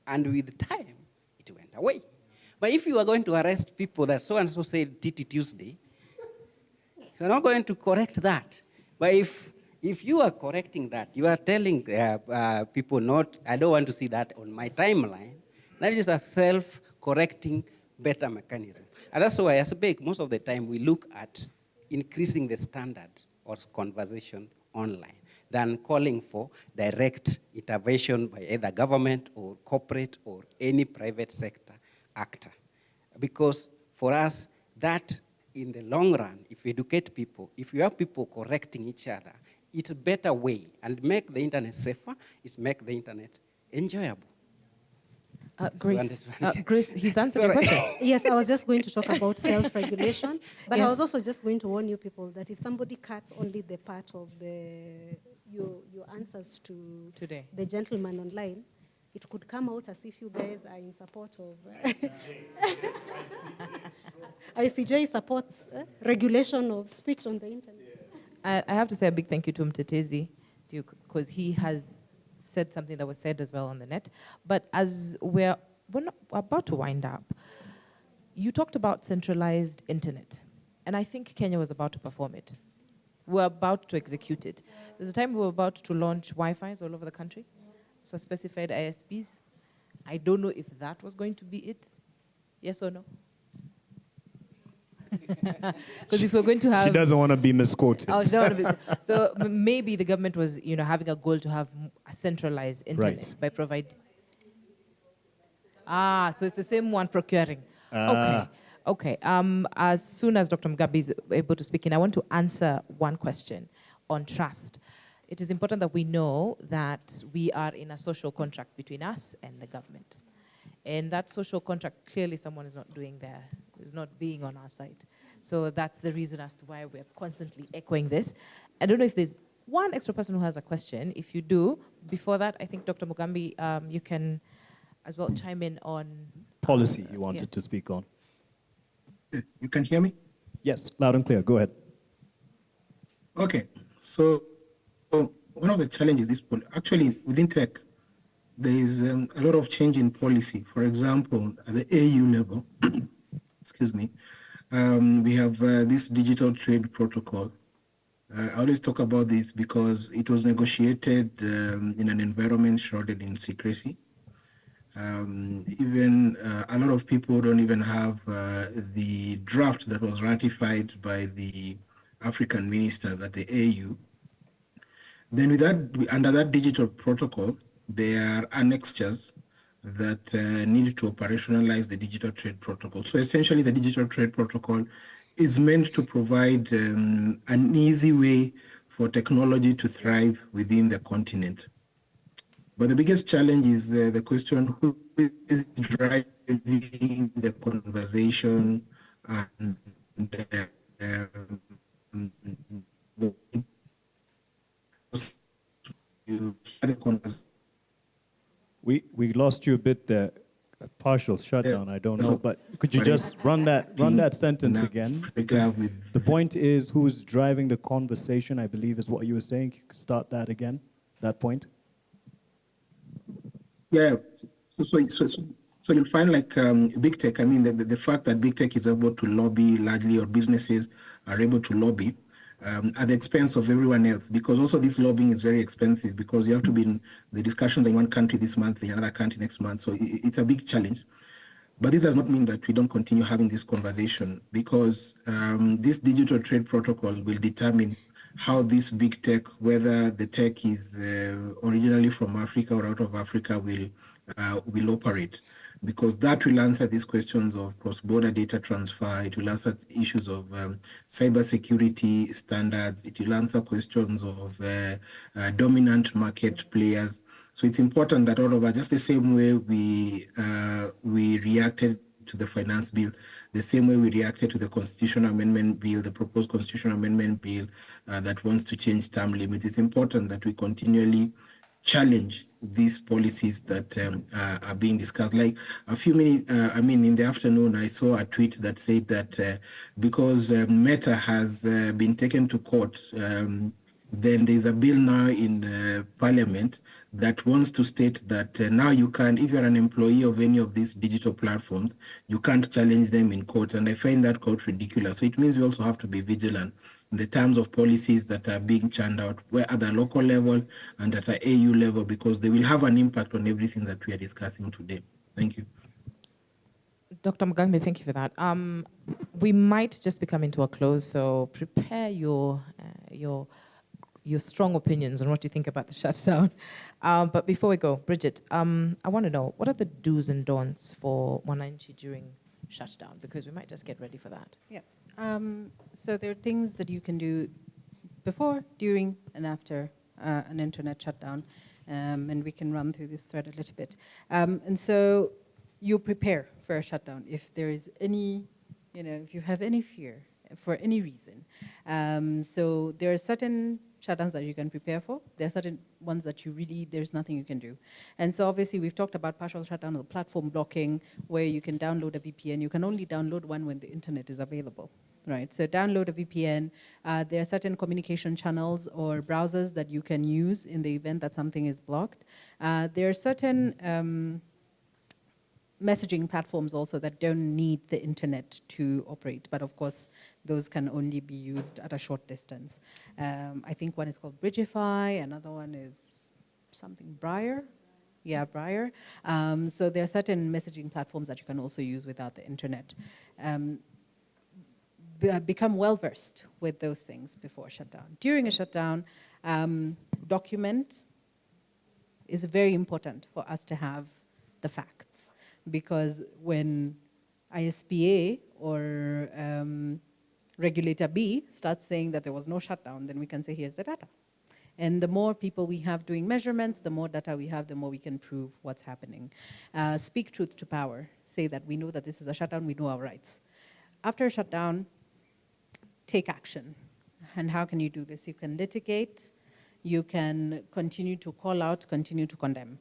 And with time, it went away. But if you are going to arrest people that so-and-so said Titi Tuesday, you're not going to correct that. But if you are correcting that, you are telling people not, I don't want to see that on my timeline, that is a self-correcting better mechanism. And that's why as big, most of the time we look at increasing the standard of conversation online than calling for direct intervention by either government or corporate or any private sector actor. Because for us, that in the long run, if you educate people, if you have people correcting each other, it's a better way and make the internet safer, is make the internet enjoyable. Grace, he's answered your question. Yes, I was just going to talk about self-regulation, but Yes. I was also just going to warn you people that if somebody cuts only the part of your answers to Today, the gentleman online, it could come out as if you guys are in support of ICJ supports regulation of speech on the internet. I have to say a big thank you to Mtetezi, because he has said something that was said as well on the net. But as we're about to wind up, you talked about centralized internet, and I think Kenya was about to perform it. we're about to execute it. There's a time we were about to launch Wi-Fis all over the country, so specified ISPs. I don't know if that was going to be it. Yes or no? Because if we're going to have... She doesn't want to be misquoted. Oh, she don't want to be, so maybe the government was, having a goal to have a centralized internet by providing... So it's the same one procuring. Okay. As soon as Dr. Mugabe is able to speak in, I want to answer one question on trust. It is important that we know that we are in a social contract between us and the government. And that social contract, clearly someone is not doing there, is not being on our side. So that's the reason as to why we're constantly echoing this. I don't know if there's one extra person who has a question. If you do, before that, I think Dr. Mugambi, you can as well chime in on... Policy you wanted to speak on. You can hear me? Yes, loud and clear. Go ahead. Okay, so one of the challenges is actually within tech, there is a lot of change in policy. For example, at the AU level, excuse me, we have this digital trade protocol. I always talk about this because it was negotiated in an environment shrouded in secrecy. Even a lot of people don't even have the draft that was ratified by the African ministers at the AU. Then with that, under that digital protocol, there are annexures that need to operationalize the digital trade protocol. So essentially, the digital trade protocol is meant to provide an easy way for technology to thrive within the continent. But the biggest challenge is the question, who is driving the conversation and We lost you a bit there. A partial shutdown, I don't know, but could you just run that sentence again? The point is, who's driving the conversation, I believe is what you were saying. You could start that again, that point. Yeah, so you'll find like big tech, I mean, the fact that big tech is able to lobby largely, or businesses are able to lobby at the expense of everyone else, because also this lobbying is very expensive, because you have to be in the discussions in one country this month, in another country next month, so it's a big challenge. But this does not mean that we don't continue having this conversation, because this digital trade protocol will determine how this big tech, whether the tech is originally from Africa or out of Africa, will operate. Because that will answer these questions of cross-border data transfer. It will answer issues of cybersecurity standards. It will answer questions of dominant market players. So it's important that all of us, just the same way we reacted to the finance bill, the same way we reacted to the constitutional amendment bill, the proposed constitutional amendment bill that wants to change term limits. It's important that we continually challenge these policies that are being discussed. Like a few minutes, in the afternoon, I saw a tweet that said that because Meta has been taken to court, then there's a bill now in Parliament that wants to state that now you can, if you're an employee of any of these digital platforms, you can't challenge them in court. And I find that quite ridiculous. So it means we also have to be vigilant in the terms of policies that are being churned out, where at the local level and at the AU level, because they will have an impact on everything that we are discussing today. Thank you. Dr. Mugambi, thank you for that. We might just be coming to a close, so prepare your strong opinions on what you think about the shutdown. But before we go, Bridget, I want to know, what are the do's and don'ts for Mwananchi during shutdown? Because we might just get ready for that. Yeah. So there are things that you can do before, during, and after an internet shutdown. And we can run through this thread a little bit. And so you prepare for a shutdown if there is any, if you have any fear for any reason. So there are certain shutdowns that you can prepare for. There are certain ones that there's nothing you can do. And so obviously we've talked about partial shutdown or platform blocking, where you can download a VPN. You can only download one when the internet is available, right? So download a VPN. There are certain communication channels or browsers that you can use in the event that something is blocked. There are certain messaging platforms also that don't need the internet to operate, but of course those can only be used at a short distance. I think one is called Bridgify, another one is something Briar. Yeah, Briar. So there are certain messaging platforms that you can also use without the internet. Become well-versed with those things before shutdown. During a shutdown, document is very important for us to have the facts, because when ISPA or regulator B starts saying that there was no shutdown, then we can say, here's the data. And the more people we have doing measurements, the more data we have, the more we can prove what's happening. Speak truth to power. Say that we know that this is a shutdown, we know our rights. After a shutdown, take action. And how can you do this? You can litigate, you can continue to call out, continue to condemn.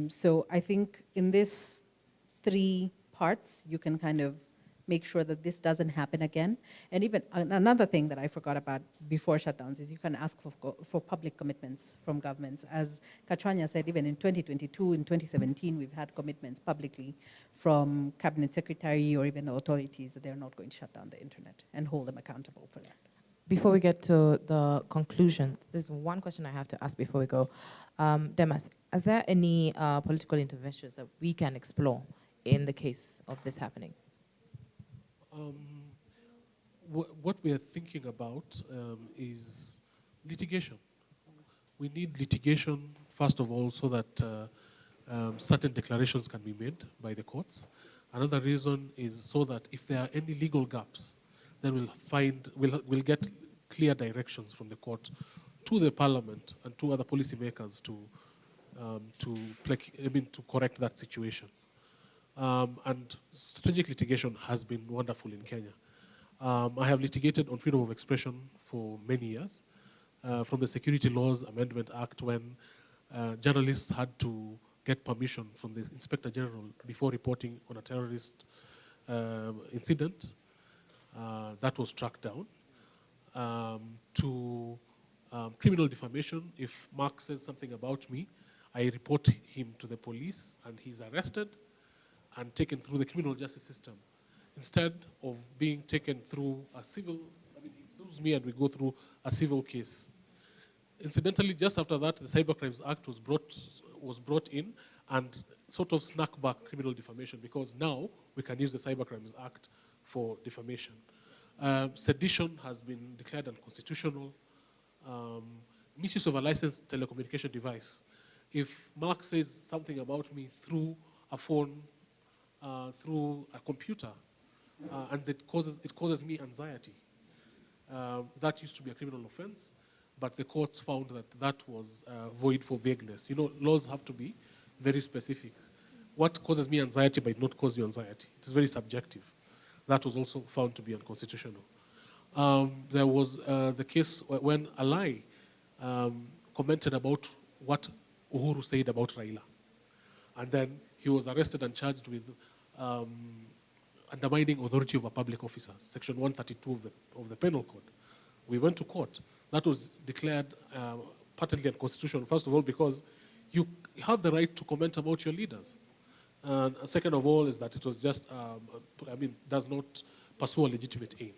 So I think in these 3 parts, you can kind of make sure that this doesn't happen again. And even another thing that I forgot about before shutdowns is you can ask for public commitments from governments. As Kachwanya said, even in 2022, in 2017, we've had commitments publicly from cabinet secretary or even the authorities that they're not going to shut down the internet, and hold them accountable for that. Before we get to the conclusion, there's one question I have to ask before we go. Demas, is there any political interventions that we can explore in the case of this happening? What we are thinking about is litigation. We need litigation, first of all, so that certain declarations can be made by the courts. Another reason is so that if there are any legal gaps, then we'll get clear directions from the court to the parliament and to other policymakers to correct that situation. And strategic litigation has been wonderful in Kenya. I have litigated on freedom of expression for many years, from the Security Laws Amendment Act, when journalists had to get permission from the Inspector General before reporting on a terrorist incident. That was struck down. To criminal defamation. If Mark says something about me, I report him to the police and he's arrested and taken through the criminal justice system. Instead of being taken through a civil, he sues me and we go through a civil case. Incidentally, just after that, the Cybercrimes Act was brought in and sort of snuck back criminal defamation, because now we can use the Cybercrimes Act for defamation. Sedition has been declared unconstitutional. Misuse of a licensed telecommunication device. If Mark says something about me through a phone, through a computer, and it causes me anxiety, that used to be a criminal offense, but the courts found that was void for vagueness. You know, laws have to be very specific. What causes me anxiety might not cause you anxiety. It is very subjective. That was also found to be unconstitutional. There was the case when Alai commented about what Uhuru said about Raila. And then he was arrested and charged with undermining authority of a public officer, Section 132 of the Penal Code. We went to court. That was declared patently unconstitutional, first of all, because you have the right to comment about your leaders. And second of all is that it was just, does not pursue a legitimate aim.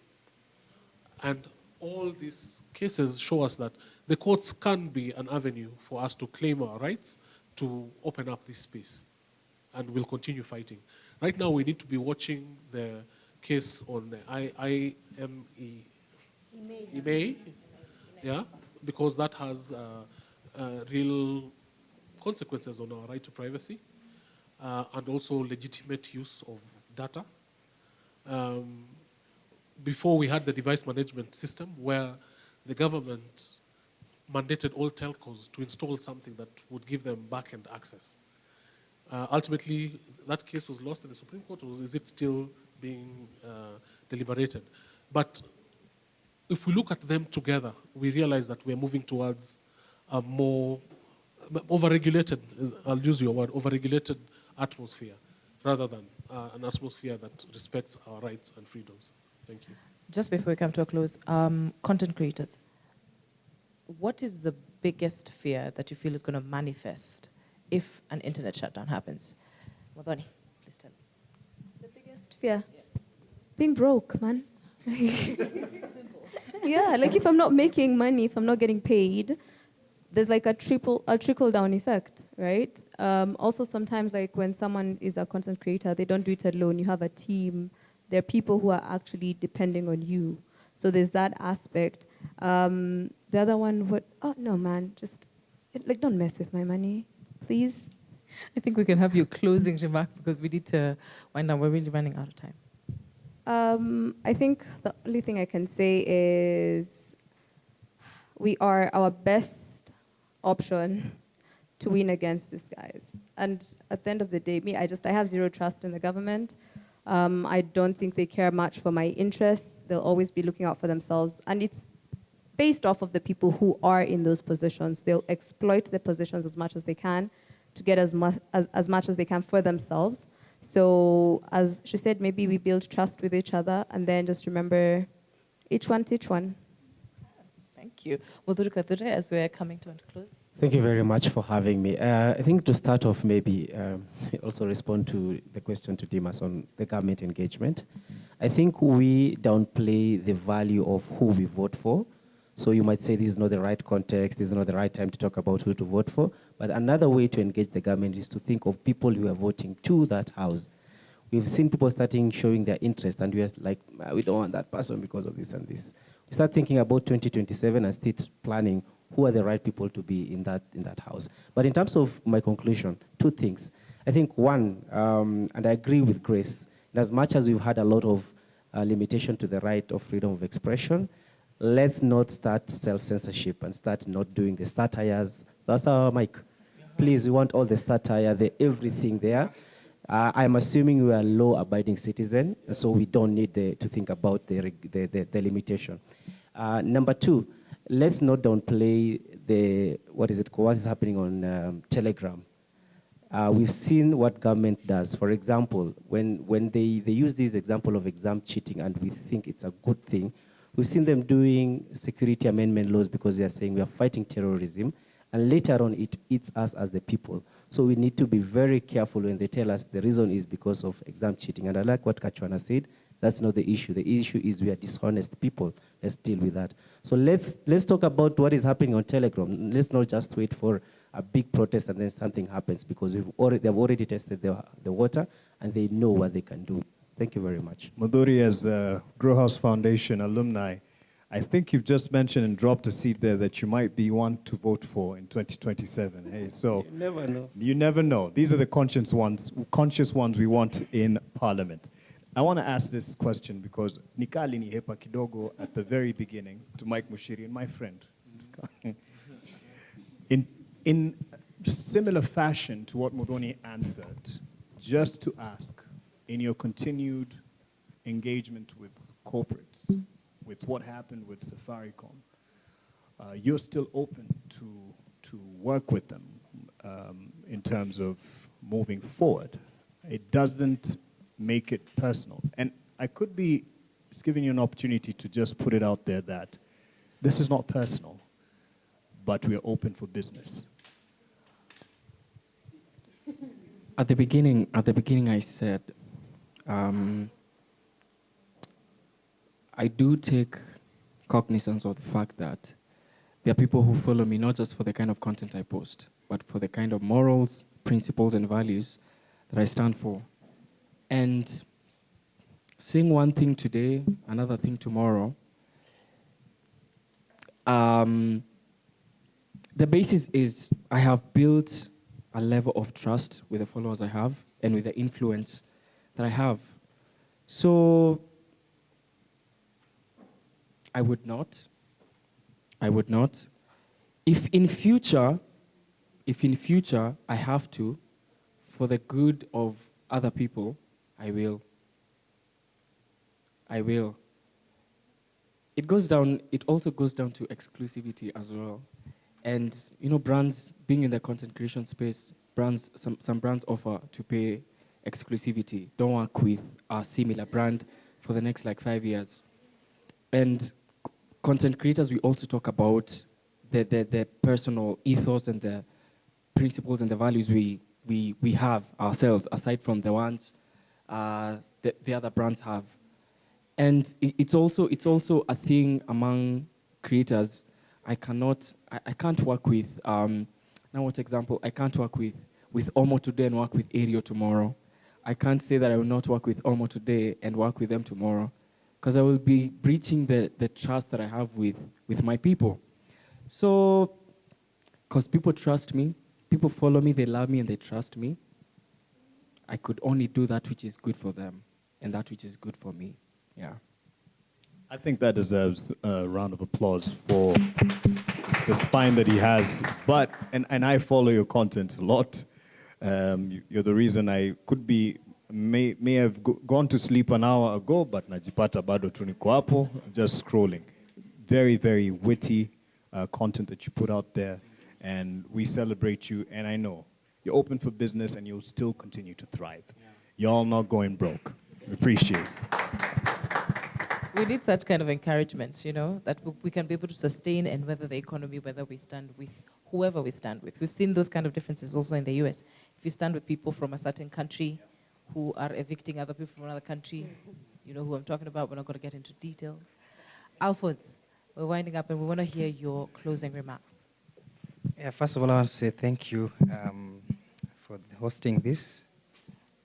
And all these cases show us that the courts can be an avenue for us to claim our rights, to open up this space. And we'll continue fighting. Right now, we need to be watching the case on the IME, yeah, because that has real consequences on our right to privacy, and also legitimate use of data. Before, we had the device management system where the government mandated all telcos to install something that would give them back-end access. Ultimately, that case was lost in the Supreme Court, or is it still being deliberated? But if we look at them together, we realize that we're moving towards a more overregulated, I'll use your word, overregulated atmosphere, rather than an atmosphere that respects our rights and freedoms. Thank you. Just before we come to a close, content creators, what is the biggest fear that you feel is going to manifest if an internet shutdown happens? Modoni. Please tell us. The biggest fear? Yes. Being broke, man. Yeah, like if I'm not making money, if I'm not getting paid, there's like a trickle-down effect, right? Also, sometimes like when someone is a content creator, they don't do it alone. You have a team. There are people who are actually depending on you. So there's that aspect. The other one, oh no, man, just like don't mess with my money, please. I think we can have your closing remark because we need to wind down. We're really running out of time. I think the only thing I can say is we are our best option to win against these guys. And at the end of the day, I have zero trust in the government. I don't think they care much for my interests. They'll always be looking out for themselves. And it's based off of the people who are in those positions. They'll exploit the positions as much as they can to get as much as they can for themselves. So as she said, maybe we build trust with each other and then just remember each one to each one. Thank you. Mudurukadure, as we're coming to a close. Thank you very much for having me. I think to start off, maybe also respond to the question to Dimas on the government engagement. I think we downplay the value of who we vote for. So you might say this is not the right context, this is not the right time to talk about who to vote for. But another way to engage the government is to think of people who are voting to that house. We've seen people starting showing their interest, and we're like, we don't want that person because of this and this. We start thinking about 2027 and start planning who are the right people to be in that house. But in terms of my conclusion, two things. I think one, and I agree with Grace, in as much as we've had a lot of limitation to the right of freedom of expression, let's not start self-censorship and start not doing the satires. That's our mic. Please, we want all the satire, the everything there. I'm assuming we are law-abiding citizens, so we don't need to think about the limitation. Number two, let's not downplay what is happening on Telegram. We've seen what government does. For example, when they use this example of exam cheating and we think it's a good thing, we've seen them doing security amendment laws because they are saying we are fighting terrorism, and later on it eats us as the people. So we need to be very careful when they tell us the reason is because of exam cheating. And I like what Kachwana said, that's not the issue. The issue is we are dishonest people. Let's deal with that. So let's talk about what is happening on Telegram. Let's not just wait for a big protest and then something happens, because they've already tested the water and they know what they can do. Thank you very much. Muduri, as Grow House Foundation alumni, I think you've just mentioned and dropped a seed there that you might be one to vote for in 2027. Hey, so you never know. You never know. These are the conscious ones we want in Parliament. I want to ask this question because Nikali ni hepa kidogo at the very beginning to Mike Mushiri and my friend. In similar fashion to what Mudoni answered, just to ask, in your continued engagement with corporates, with what happened with Safaricom, you're still open to work with them in terms of moving forward. It doesn't make it personal. And I could be giving you an opportunity to just put it out there that this is not personal, but we're open for business. At the beginning, I said, I do take cognizance of the fact that there are people who follow me not just for the kind of content I post, but for the kind of morals, principles, and values that I stand for. And saying one thing today, another thing tomorrow, the basis is I have built a level of trust with the followers I have and with the influence that I have. So I would not. If in future I have to, for the good of other people, I will. It also goes down to exclusivity as well. And brands, being in the content creation space, some brands offer to pay exclusivity. Don't work with a similar brand for the next 5 years. And content creators, we also talk about the personal ethos and the principles and the values we have ourselves, aside from the ones the other brands have. And it's also a thing among creators. I can't work with, now what example? I can't work with Omo today and work with Ario tomorrow. I can't say that I will not work with Omo today and work with them tomorrow, because I will be breaching the trust that I have with my people. So, because people trust me, people follow me, they love me, and they trust me, I could only do that which is good for them and that which is good for me. Yeah. I think that deserves a round of applause for the spine that he has. But, and I follow your content a lot. You're the reason I may have gone to sleep an hour ago, but najipata bado tu niko hapo, just scrolling. Very, very witty content that you put out there, and we celebrate you, and I know you're open for business and you'll still continue to thrive. Yeah. Y'all not going broke. We appreciate it. We need such kind of encouragements, you know, that we can be able to sustain and weather the economy, whether we stand with whoever we stand with. We've seen those kind of differences also in the US. If you stand with people from a certain country who are evicting other people from another country, you know who I'm talking about. We're not going to get into detail. Alphonse, we're winding up and we want to hear your closing remarks. Yeah, first of all, I want to say thank you for hosting this.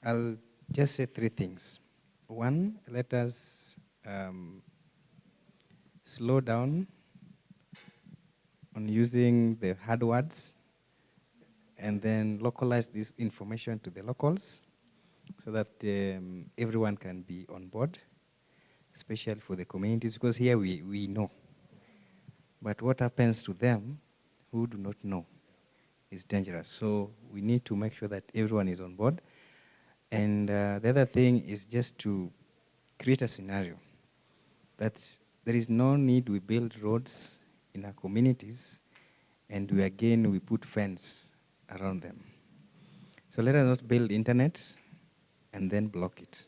I'll just say three things. One, let us slow down on using the hard words and then localize this information to the locals so that everyone can be on board, especially for the communities, because here we know. But what happens to them who do not know is dangerous. So we need to make sure that everyone is on board. And the other thing is just to create a scenario that there is no need we build roads in our communities and we put fence around them. So let us not build internet and then block it.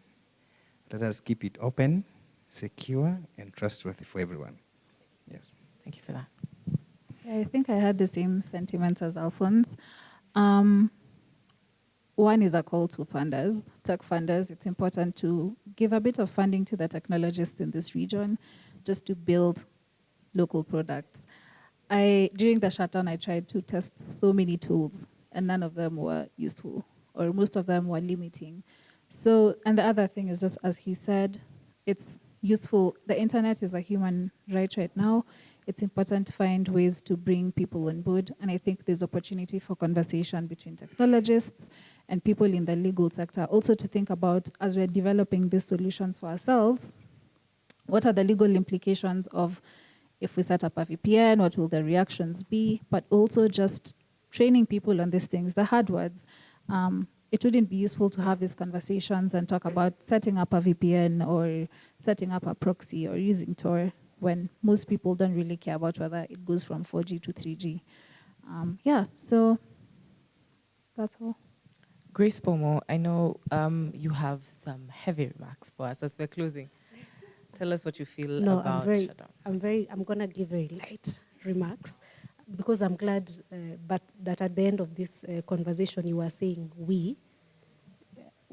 Let us keep it open, secure, and trustworthy for everyone. Yes. Thank you for that. I think I had the same sentiments as Alphonse. One is a call to funders, tech funders. It's important to give a bit of funding to the technologists in this region just to build local products. During the shutdown, I tried to test so many tools, and none of them were useful, or most of them were limiting. So, and the other thing is just, as he said, it's useful. The internet is a human right now. It's important to find ways to bring people on board, and I think there's opportunity for conversation between technologists and people in the legal sector, also to think about, as we're developing these solutions for ourselves, what are the legal implications of if we set up a VPN, what will the reactions be, but also just training people on these things, the hard words. It wouldn't be useful to have these conversations and talk about setting up a VPN or setting up a proxy or using Tor when most people don't really care about whether it goes from 4G to 3G. Yeah, so that's all. Grace Pomo, I know you have some heavy remarks for us as we're closing. Tell us what you feel about shutdown. I'm gonna give very light remarks because I'm glad, but that at the end of this conversation you were saying we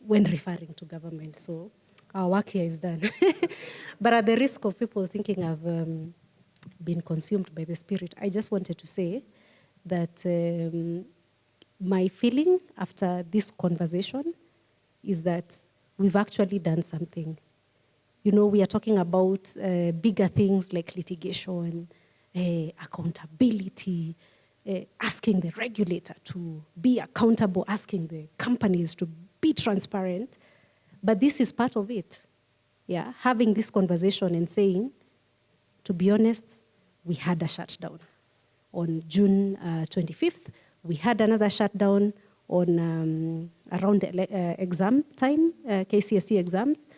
when referring to government. So our work here is done. But at the risk of people thinking I've been consumed by the spirit, I just wanted to say that my feeling after this conversation is that we've actually done something. You know, we are talking about bigger things like litigation, accountability, asking the regulator to be accountable, asking the companies to be transparent. But this is part of it. Yeah, having this conversation and saying, to be honest, we had a shutdown on June 25th. We had another shutdown on around exam time, KCSE exams.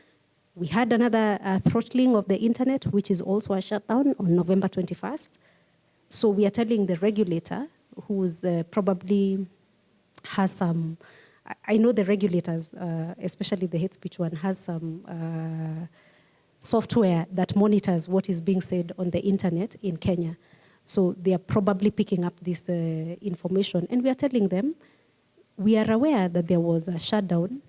We had another throttling of the internet, which is also a shutdown on November 21st. So we are telling the regulator, who's probably has some, I know the regulators, especially the hate speech one, has some software that monitors what is being said on the internet in Kenya. So they are probably picking up this information. And we are telling them, we are aware that there was a shutdown,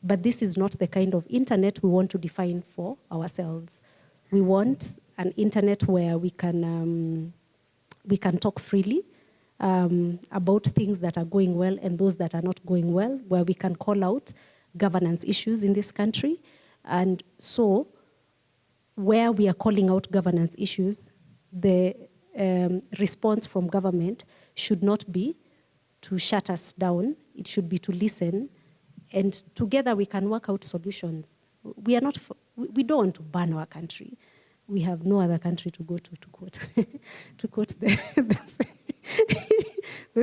But this is not the kind of internet we want to define for ourselves. We want an internet where we can talk freely about things that are going well and those that are not going well, where we can call out governance issues in this country. And so where we are calling out governance issues, the response from government should not be to shut us down. It should be to listen, and together we can work out solutions. We don't want to ban our country. We have no other country to go to quote, to quote the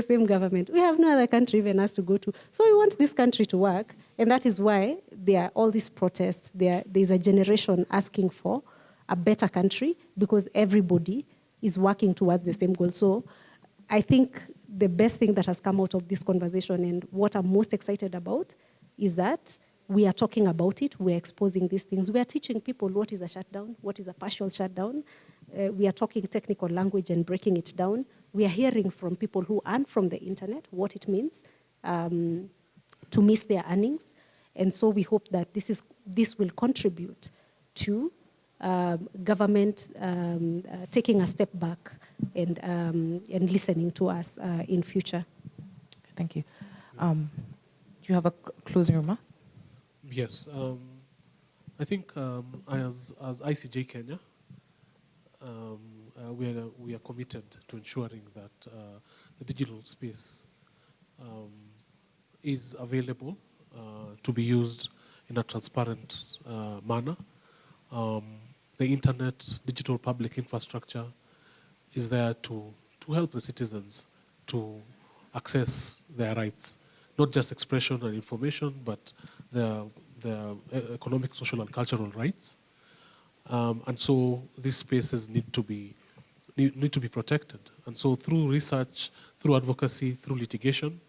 same government. We have no other country even us to go to. So we want this country to work, and that is why there are all these protests. There's a generation asking for a better country because everybody is working towards the same goal. So I think the best thing that has come out of this conversation and what I'm most excited about is that we are talking about it, we're exposing these things. We are teaching people what is a shutdown, what is a partial shutdown. We are talking technical language and breaking it down. We are hearing from people who aren't from the internet what it means to miss their earnings. And so we hope that this will contribute to government taking a step back and listening to us in future. Thank you. Do you have a closing remark? Yes. I think as ICJ Kenya, we are committed to ensuring that the digital space is available to be used in a transparent manner. The internet, digital public infrastructure is there to help the citizens to access their rights, not just expression and information, but their economic, social, and cultural rights. And so these spaces need to be protected. And so through research, through advocacy, through litigation,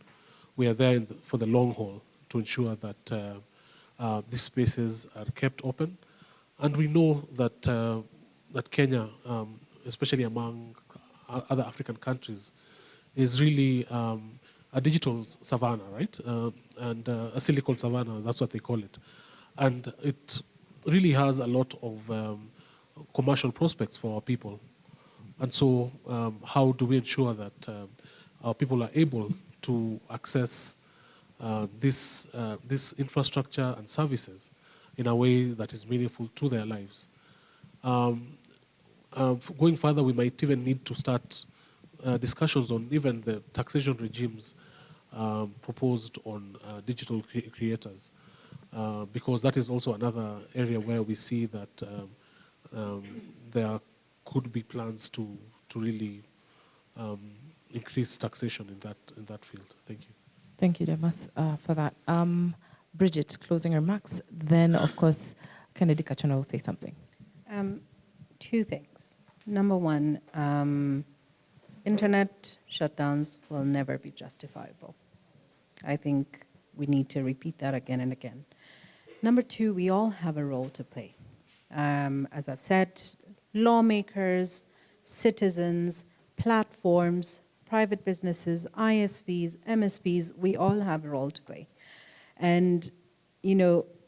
we are there for the long haul to ensure that these spaces are kept open. And we know that Kenya, especially among other African countries, is really a digital savanna, right? And a silicon savanna, that's what they call it. And it really has a lot of commercial prospects for our people. And so how do we ensure that our people are able to access this infrastructure and services in a way that is meaningful to their lives? Going further, we might even need to start discussions on even the taxation regimes proposed on digital creators, because that is also another area where we see that there could be plans to really increase taxation in that field. Thank you. Thank you, Demas, for that. Bridget, closing remarks. Then, of course, Kennedy Kachana will say something. Two things. Number one, internet shutdowns will never be justifiable. I think we need to repeat that again and again. Number two, we all have a role to play. As I've said, lawmakers, citizens, platforms, private businesses, ISVs, MSPs, we all have a role to play. And,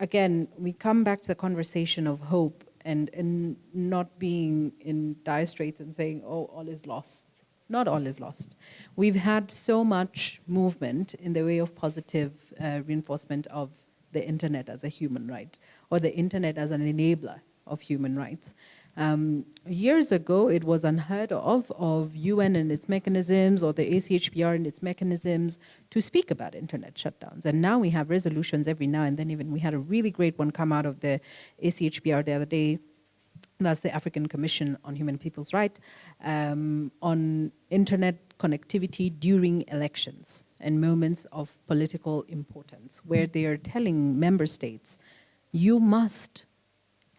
again, we come back to the conversation of hope and not being in dire straits and saying, oh, all is lost. Not all is lost. We've had so much movement in the way of positive reinforcement of the internet as a human right, or the internet as an enabler of human rights. Years ago, it was unheard of UN and its mechanisms or the ACHPR and its mechanisms to speak about internet shutdowns. And now we have resolutions every now and then. Even we had a really great one come out of the ACHPR the other day. That's the African Commission on Human and People's Rights, on internet connectivity during elections and moments of political importance, where they are telling member states, you must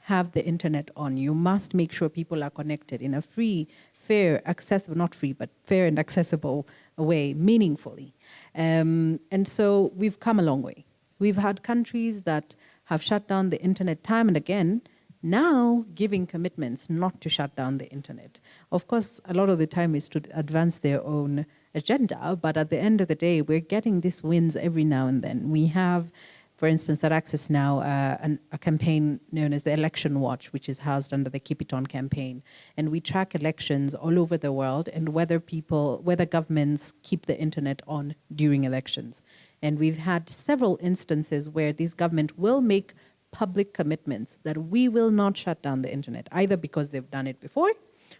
have the internet on. You must make sure people are connected in a free, fair, accessible, not free, but fair and accessible way, meaningfully. And so we've come a long way. We've had countries that have shut down the internet time and again, now giving commitments not to shut down the internet. Of course, a lot of the time is to advance their own agenda, but at the end of the day, we're getting these wins every now and then. We have for instance, at Access Now, a campaign known as the Election Watch, which is housed under the Keep It On campaign. And we track elections all over the world and whether governments keep the internet on during elections. And we've had several instances where this government will make public commitments that we will not shut down the internet, either because they've done it before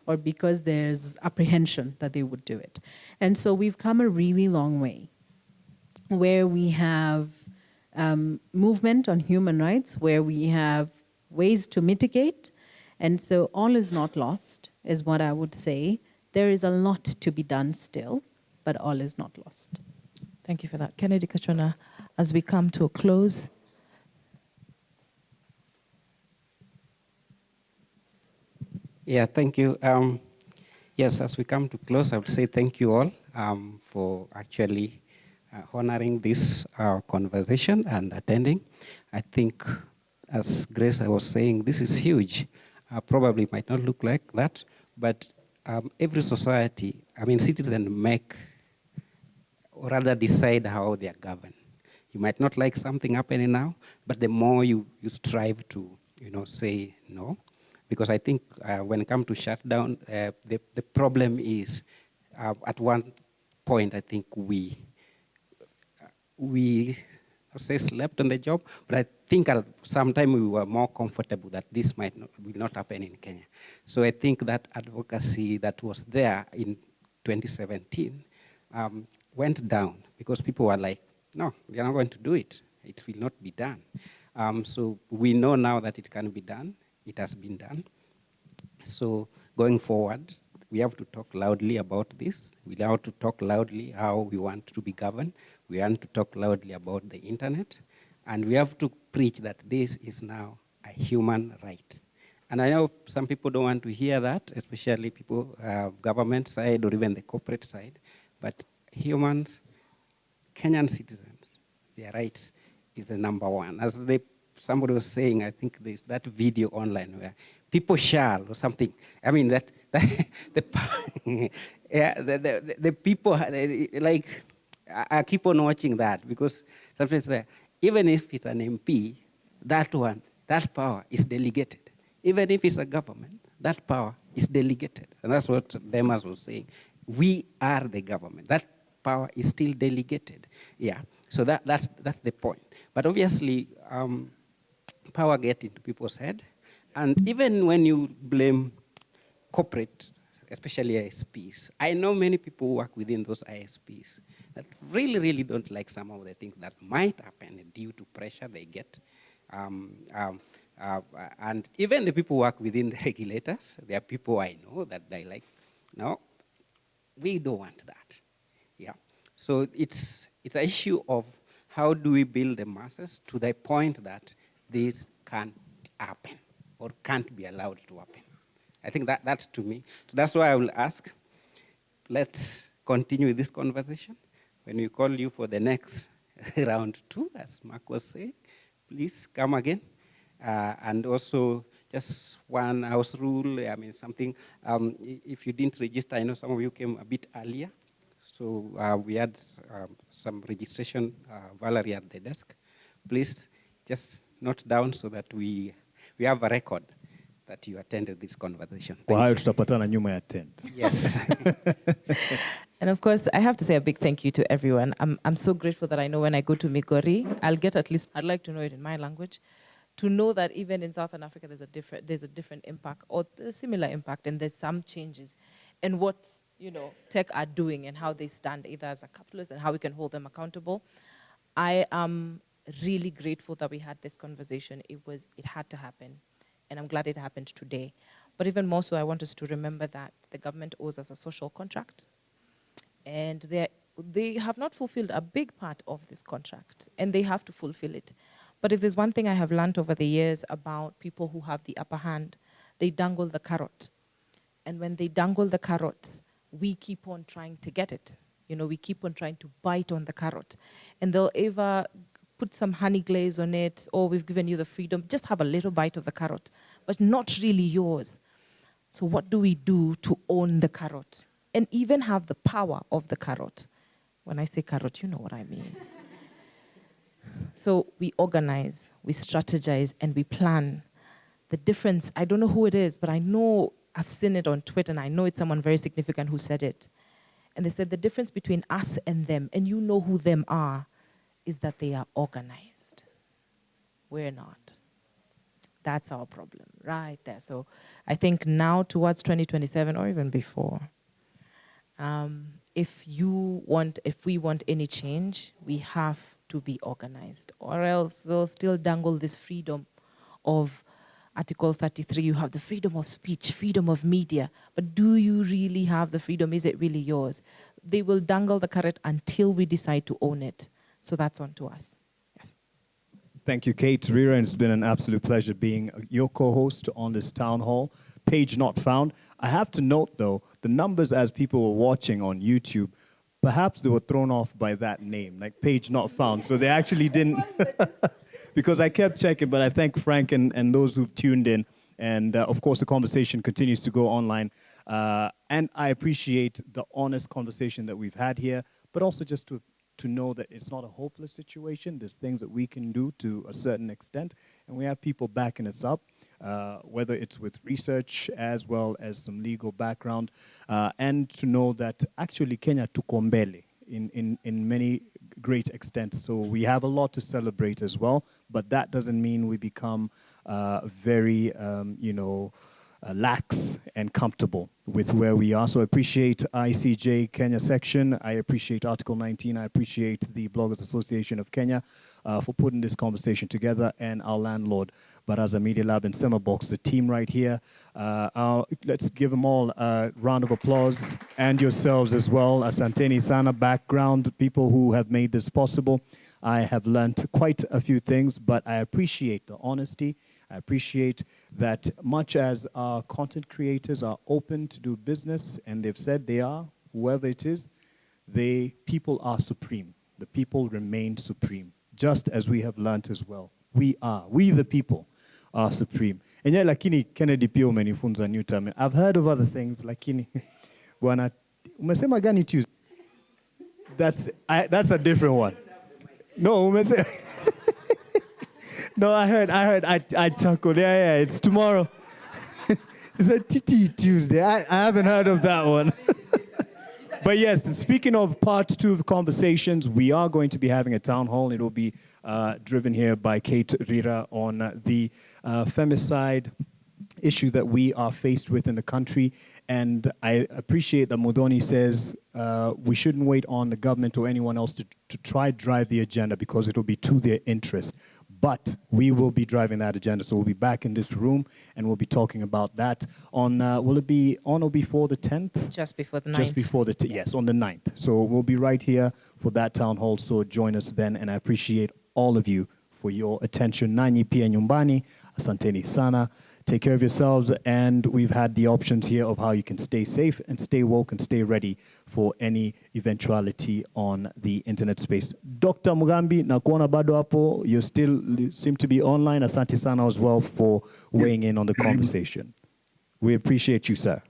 or because there's apprehension that they would do it. And so we've come a really long way, where we have movement on human rights, where we have ways to mitigate. And so all is not lost, is what I would say. There is a lot to be done still, but all is not lost. Thank you for that. Kennedy Kachona, as we come to a close. Yeah, thank you. Yes, as we come to close, I would say thank you all for actually honoring this conversation and attending. I think, as Grace was saying, this is huge. Probably might not look like that, but every society, citizens make, or rather decide how they are governed. You might not like something happening now, but the more you strive to, say no. Because I think when it comes to shutdown, the problem is at one point, I think we say slept on the job, but I think at some time we were more comfortable that this will not happen in Kenya. So I think that advocacy that was there in 2017 went down because people were like, no, we are not going to do it. It will not be done. So we know now that it can be done. It has been done. So going forward, we have to talk loudly about this. We have to talk loudly how we want to be governed. We want to talk loudly about the internet. And we have to preach that this is now a human right. And I know some people don't want to hear that, especially people, government side or even the corporate side. But humans, Kenyan citizens, their rights is the number one. As somebody was saying, I think there's that video online where people shall or something. I mean, the people, like, I keep on watching that because sometimes even if it's an MP, that power is delegated. Even if it's a government, that power is delegated. And that's what Demas was saying. We are the government. That power is still delegated. Yeah, so that's the point. But obviously, power gets into people's head. And even when you blame corporate, especially ISPs, I know many people who work within those ISPs that really, really don't like some of the things that might happen due to pressure they get. And even the people who work within the regulators, there are people I know that they like, no, we don't want that. Yeah. So it's an issue of how do we build the masses to the point that this can't happen or can't be allowed to happen. I think that's to me. So that's why I will ask, let's continue this conversation. When we call you for the next round 2, as Mark was saying, please come again. And also just one house rule, something, if you didn't register, I know some of you came a bit earlier. So we had some registration, Valerie at the desk. Please just note down so that we have a record that you attended this conversation. Yes. And of course, I have to say a big thank you to everyone. I'm so grateful that I know when I go to Migori, I'd like to know it in my language, to know that even in Southern Africa, there's a different impact or a similar impact, and there's some changes in what tech are doing and how they stand either as a capitalist and how we can hold them accountable. I am really grateful that we had this conversation. It had to happen, and I'm glad it happened today. But even more so, I want us to remember that the government owes us a social contract, and they have not fulfilled a big part of this contract, and they have to fulfill it. But if there's one thing I have learned over the years about people who have the upper hand, they dangle the carrot. And when they dangle the carrot, we keep on trying to get it. We keep on trying to bite on the carrot. And they'll either put some honey glaze on it, or we've given you the freedom, just have a little bite of the carrot, but not really yours. So what do we do to own the carrot and even have the power of the carrot? When I say carrot, you know what I mean. So we organize, we strategize, and we plan. The difference, I don't know who it is, but I know I've seen it on Twitter, and I know it's someone very significant who said it. And they said the difference between us and them, and you know who them are, is that they are organized. We're not. That's our problem, right there. So I think now towards 2027 or even before, if we want any change, we have to be organized, or else they'll still dangle this freedom of Article 33. You have the freedom of speech, freedom of media, but do you really have the freedom? Is it really yours? They will dangle the carrot until we decide to own it. So that's on to us. Yes. Thank you, Kate. Rira, and it's been an absolute pleasure being your co-host on this town hall. Page not found. I have to note, though, the numbers as people were watching on YouTube, perhaps they were thrown off by that name, like page not found. So they actually didn't, because I kept checking, but I thank Frank and those who've tuned in. And of course, the conversation continues to go online. And I appreciate the honest conversation that we've had here, but also just to know that it's not a hopeless situation. There's things that we can do to a certain extent, and we have people backing us up, whether it's with research as well as some legal background, and to know that actually Kenya tuko mbele in many great extents. So we have a lot to celebrate as well, but that doesn't mean we become very, lax and comfortable with where we are. So I appreciate ICJ Kenya section. I appreciate Article 19. I appreciate the Bloggers Association of Kenya for putting this conversation together, and our landlord, Baraza Media Lab and SemaBOX, the team right here. Let's give them all a round of applause, and yourselves as well. Asanteni Sana, background people who have made this possible. I have learned quite a few things, but I appreciate the honesty. I appreciate that much as our content creators are open to do business, and they've said they are, whoever it is, people are supreme. The people remain supreme, just as we have learned as well. We the people are supreme. And yet, lakini Kennedy pia umenifunza new term. I've heard of other things, lakini bwana umesema gani Tuesday? That's a different one. No, umesema No, I chuckled. Yeah, it's tomorrow. It's a TT Tuesday. I haven't heard of that one. But yes, and speaking of part 2 of the conversations, we are going to be having a town hall. It will be driven here by Kate Rira on the femicide issue that we are faced with in the country. And I appreciate that Modoni says we shouldn't wait on the government or anyone else to try drive the agenda, because it will be to their interest. But we will be driving that agenda. So we'll be back in this room, and we'll be talking about that on, will it be on or before the 10th? Just before the 9th. Just before the, yes, on the 9th. So we'll be right here for that town hall. So join us then, and I appreciate all of you for your attention. Nanyi pia nyumbani, asanteni sana. Take care of yourselves, and we've had the options here of how you can stay safe and stay woke and stay ready for any eventuality on the internet space. Dr. Mugambi, nakuona bado hapo, you still seem to be online. Asante sana as well for weighing in on the conversation. We appreciate you, sir.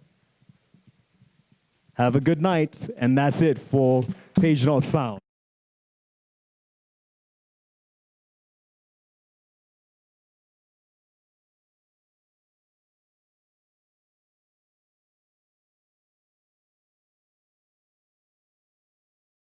Have a good night, and that's it for Page Not Found.